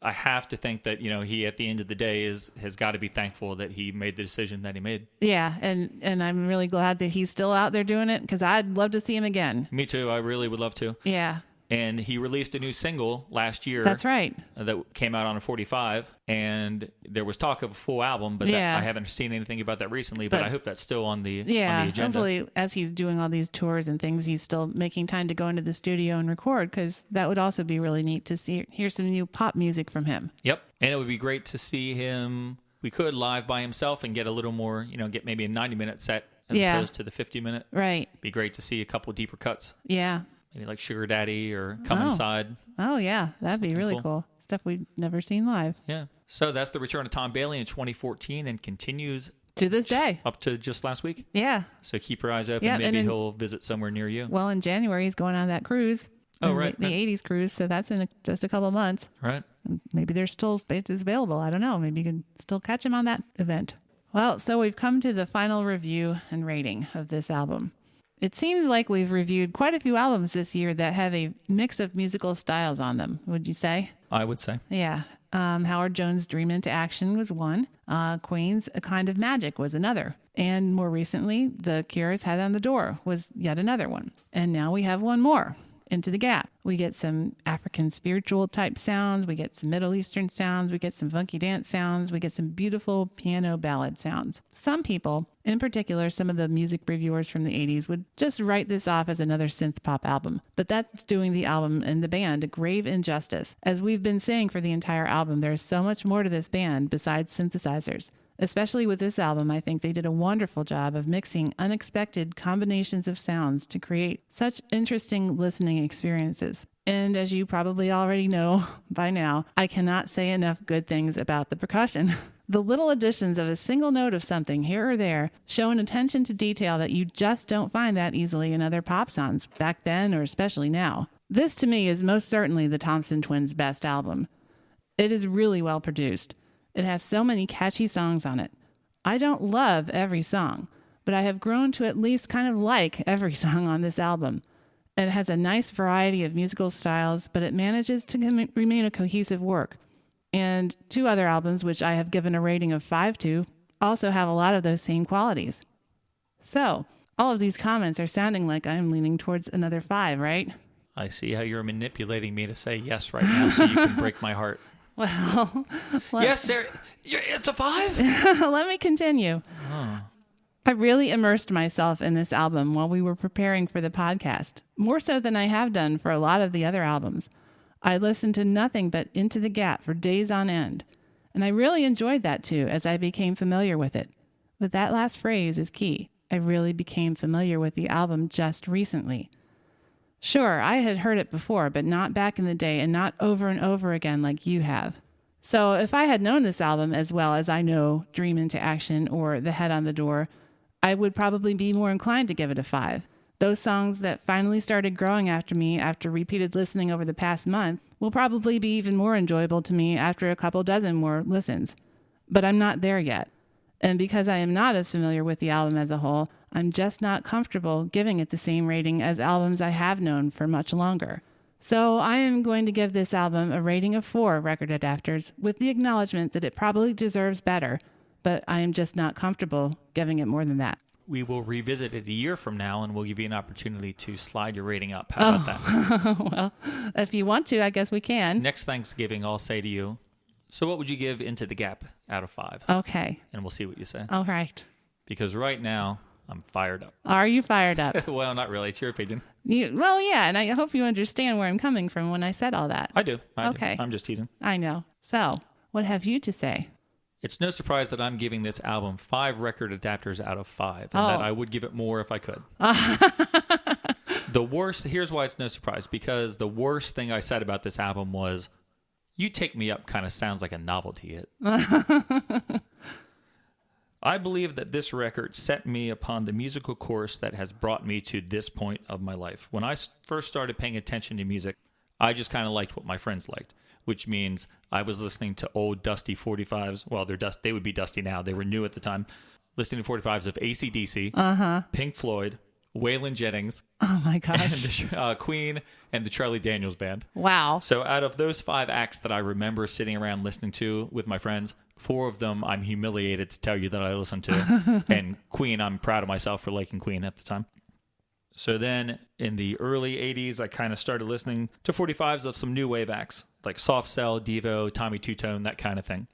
I have to think that, he at the end of the day has got to be thankful that he made the decision that he made. Yeah, and I'm really glad that he's still out there doing it, because I'd love to see him again. Me too. I really would love to. Yeah. And he released a new single last year. That's right. That came out on a 45, and there was talk of a full album, but I haven't seen anything about that recently, but I hope that's still on the agenda. Hopefully as he's doing all these tours and things, he's still making time to go into the studio and record, because that would also be really neat to hear some new pop music from him. Yep. And it would be great to see him, we could live by himself and get a little more, get maybe a 90-minute set as opposed to the 50-minute. Right. Be great to see a couple deeper cuts. Yeah. Maybe like Sugar Daddy or Come Inside. Oh, yeah. That'd be really cool. Stuff we've never seen live. Yeah. So that's the return of Tom Bailey in 2014 and continues to this day. Up to just last week. Yeah. So keep your eyes open. Yeah, maybe he'll visit somewhere near you. Well, in January, he's going on that cruise. Oh, right. The 80s cruise. So that's in just a couple of months. Right. And maybe there's still spaces available. I don't know. Maybe you can still catch him on that event. Well, so we've come to the final review and rating of this album. It seems like we've reviewed quite a few albums this year that have a mix of musical styles on them, would you say? I would say. Yeah. Howard Jones' Dream Into Action was one. Queen's A Kind of Magic was another. And more recently, The Cure's Head on the Door was yet another one. And now we have one more, Into the Gap. We get some African spiritual type sounds. We get some Middle Eastern sounds. We get some funky dance sounds. We get some beautiful piano ballad sounds. Some people, in particular, some of the music reviewers from the 80s, would just write this off as another synth pop album. But that's doing the album and the band a grave injustice. As we've been saying for the entire album, there's so much more to this band besides synthesizers. Especially with this album, I think they did a wonderful job of mixing unexpected combinations of sounds to create such interesting listening experiences. And as you probably already know by now, I cannot say enough good things about the percussion. The little additions of a single note of something here or there show an attention to detail that you just don't find that easily in other pop songs, back then or especially now. This, to me, is most certainly the Thompson Twins' best album. It is really well produced. It has so many catchy songs on it. I don't love every song, but I have grown to at least kind of like every song on this album. It has a nice variety of musical styles, but it manages to remain a cohesive work. And 2 other albums, which I have given a rating of 5 to, also have a lot of those same qualities. So, all of these comments are sounding like I'm leaning towards another 5, right? I see how you're manipulating me to say yes right now so you can break my heart. Well, yes, Sarah, it's a 5? Let me continue. Oh. I really immersed myself in this album while we were preparing for the podcast, more so than I have done for a lot of the other albums. I listened to nothing but Into the Gap for days on end, and I really enjoyed that too as I became familiar with it. But that last phrase is key. I really became familiar with the album just recently. Sure, I had heard it before, but not back in the day and not over and over again like you have. So if I had known this album as well as I know Dream Into Action or The Head on the Door, I would probably be more inclined to give it a 5. Those songs that finally started growing after me after repeated listening over the past month will probably be even more enjoyable to me after a couple dozen more listens. But I'm not there yet. And because I am not as familiar with the album as a whole, I'm just not comfortable giving it the same rating as albums I have known for much longer. So I am going to give this album a rating of 4 record adapters with the acknowledgement that it probably deserves better, but I am just not comfortable giving it more than that. We will revisit it a year from now, and we'll give you an opportunity to slide your rating up. How about that? Well, if you want to, I guess we can. Next Thanksgiving, I'll say to you, so what would you give Into the Gap out of 5? Okay. And we'll see what you say. All right. Because right now, I'm fired up. Are you fired up? Well, not really. It's your opinion. Well, yeah, and I hope you understand where I'm coming from when I said all that. I do. Okay. I'm just teasing. I know. So, what have you to say? It's no surprise that I'm giving this album 5 record adapters out of 5, and that I would give it more if I could. The worst, here's why it's no surprise, because the worst thing I said about this album was, You Take Me Up kind of sounds like a novelty hit. I believe that this record set me upon the musical course that has brought me to this point of my life. When I first started paying attention to music, I just kind of liked what my friends liked, which means I was listening to old dusty 45s. Well, they would be dusty now. They were new at the time. Listening to 45s of AC/DC, Pink Floyd, Waylon Jennings. Oh, my gosh. And Queen and the Charlie Daniels Band. Wow. So out of those 5 acts that I remember sitting around listening to with my friends, 4 of them I'm humiliated to tell you that I listened to. And Queen, I'm proud of myself for liking Queen at the time. So then in the early 80s, I kind of started listening to 45s of some new wave acts, like Soft Cell, Devo, Tommy Two-Tone, that kind of thing.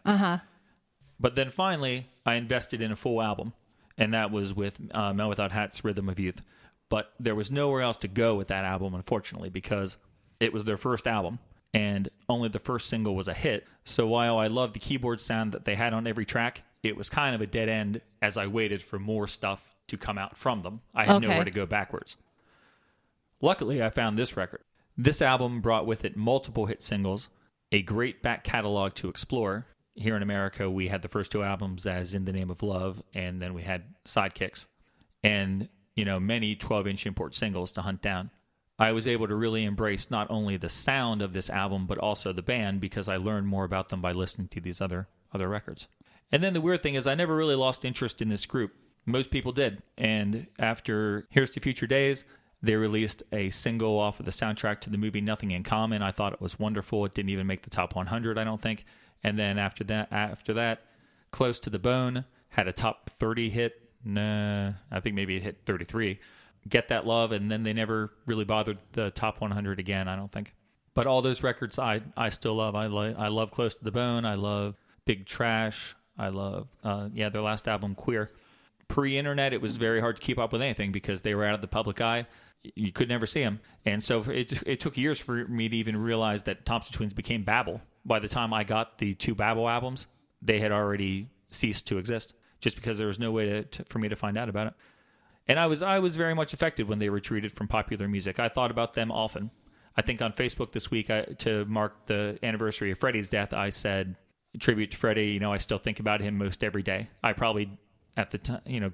But then finally, I invested in a full album, and that was with Men Without Hats' Rhythm of Youth. But there was nowhere else to go with that album, unfortunately, because it was their first album, and only the first single was a hit. So while I loved the keyboard sound that they had on every track, it was kind of a dead end as I waited for more stuff to come out from them. I had nowhere to go backwards. Luckily, I found this record. This album brought with it multiple hit singles, a great back catalog to explore. Here in America, we had the first 2 albums as In the Name of Love, and then we had Sidekicks, and many 12-inch import singles to hunt down. I was able to really embrace not only the sound of this album, but also the band, because I learned more about them by listening to these other records. And then the weird thing is I never really lost interest in this group. Most people did. And after Here's to Future Days, they released a single off of the soundtrack to the movie Nothing in Common. I thought it was wonderful. It didn't even make the top 100, I don't think. And then after that, Close to the Bone had a top 30 hit. Nah, I think maybe it hit 33. Get That Love, and then they never really bothered the top 100 again, I don't think. But all those records I still love. I love Close to the Bone. I love Big Trash. I love, their last album, Queer. Pre-internet, it was very hard to keep up with anything because they were out of the public eye. You could never see them. And so it took years for me to even realize that Thompson Twins became Babel. By the time I got the 2 Babel albums, they had already ceased to exist just because there was no way for me to find out about it. And I was very much affected when they retreated from popular music. I thought about them often. I think on Facebook this week, to mark the anniversary of Freddie's death, I said, tribute to Freddie, I still think about him most every day. I probably, at the time,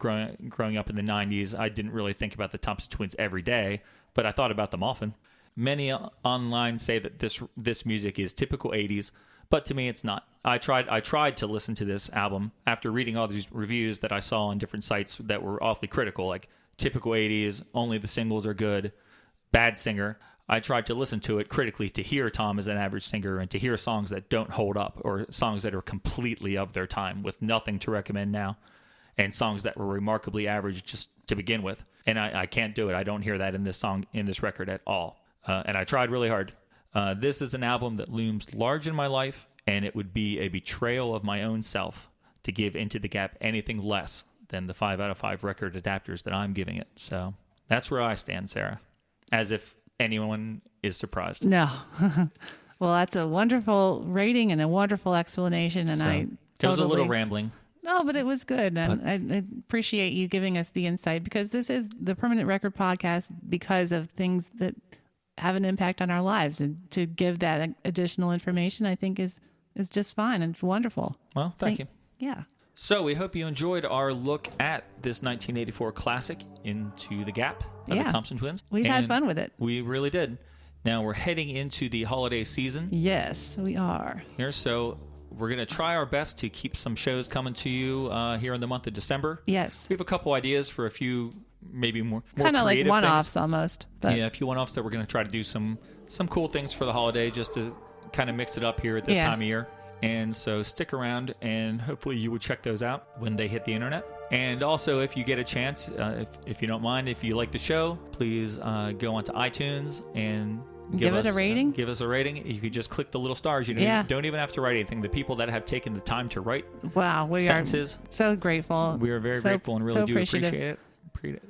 growing up in the 90s, I didn't really think about the Thompson Twins every day, but I thought about them often. Many online say that this music is typical 80s, But to me, it's not. I tried to listen to this album after reading all these reviews that I saw on different sites that were awfully critical, like typical 80s, only the singles are good, bad singer. I tried to listen to it critically to hear Tom as an average singer and to hear songs that don't hold up or songs that are completely of their time with nothing to recommend now and songs that were remarkably average just to begin with. And I can't do it. I don't hear that in this song, in this record at all. And I tried really hard. This is an album that looms large in my life, and it would be a betrayal of my own self to give Into the Gap anything less than the 5 out of 5 record adapters that I'm giving it. So that's where I stand, Sarah. As if anyone is surprised. No. Well, that's a wonderful rating and a wonderful explanation, and it was a little rambling. No, but it was good. And I appreciate you giving us the insight, because this is the Permanent Record Podcast because of things that have an impact on our lives. And to give that additional information, I think is just fine. And it's wonderful. Well, thank you. Yeah. So we hope you enjoyed our look at this 1984 classic, Into the Gap by the Thompson Twins. We've had fun with it. We really did. Now we're heading into the holiday season. Yes, we are. Here, so we're going to try our best to keep some shows coming to you here in the month of December. Yes. We have a couple ideas for a few, maybe more kind of like one-offs things. Almost. But yeah, a few one-offs that we're going to try to do some cool things for the holiday just to kind of mix it up here at this time of year. And so stick around, and hopefully you will check those out when they hit the internet. And also, if you get a chance, if you don't mind, if you like the show, please go onto iTunes and give us a rating. Give us a rating. You could just click the little stars. You don't even have to write anything. The people that have taken the time to write sentences, are so grateful. We are very grateful and really do appreciate it.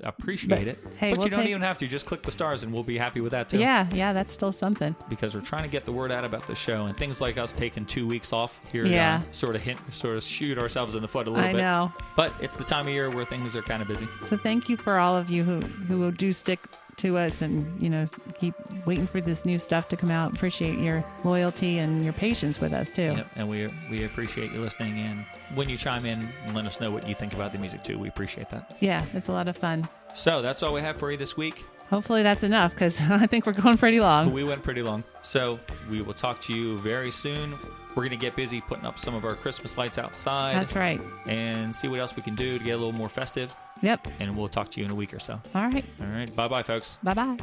Appreciate it. Hey, but you don't even have to. Just click the stars and we'll be happy with that too. Yeah, that's still something. Because we're trying to get the word out about the show, and things like us taking 2 weeks off here sort of shoot ourselves in the foot a little bit. I know. But it's the time of year where things are kind of busy. So thank you for all of you who do stick to us and keep waiting for this new stuff to come out. Appreciate your loyalty and your patience with us too. Yep, and we appreciate you listening, and when you chime in and let us know what you think about the music too, we appreciate that. Yeah, it's a lot of fun. So that's all we have for you this week. Hopefully that's enough, because I think we're going pretty long. We went pretty long. So we will talk to you very soon. We're going to get busy putting up some of our Christmas lights outside. That's right. And see what else we can do to get a little more festive. Yep. And we'll talk to you in a week or so. All right. All right. Bye-bye, folks. Bye-bye.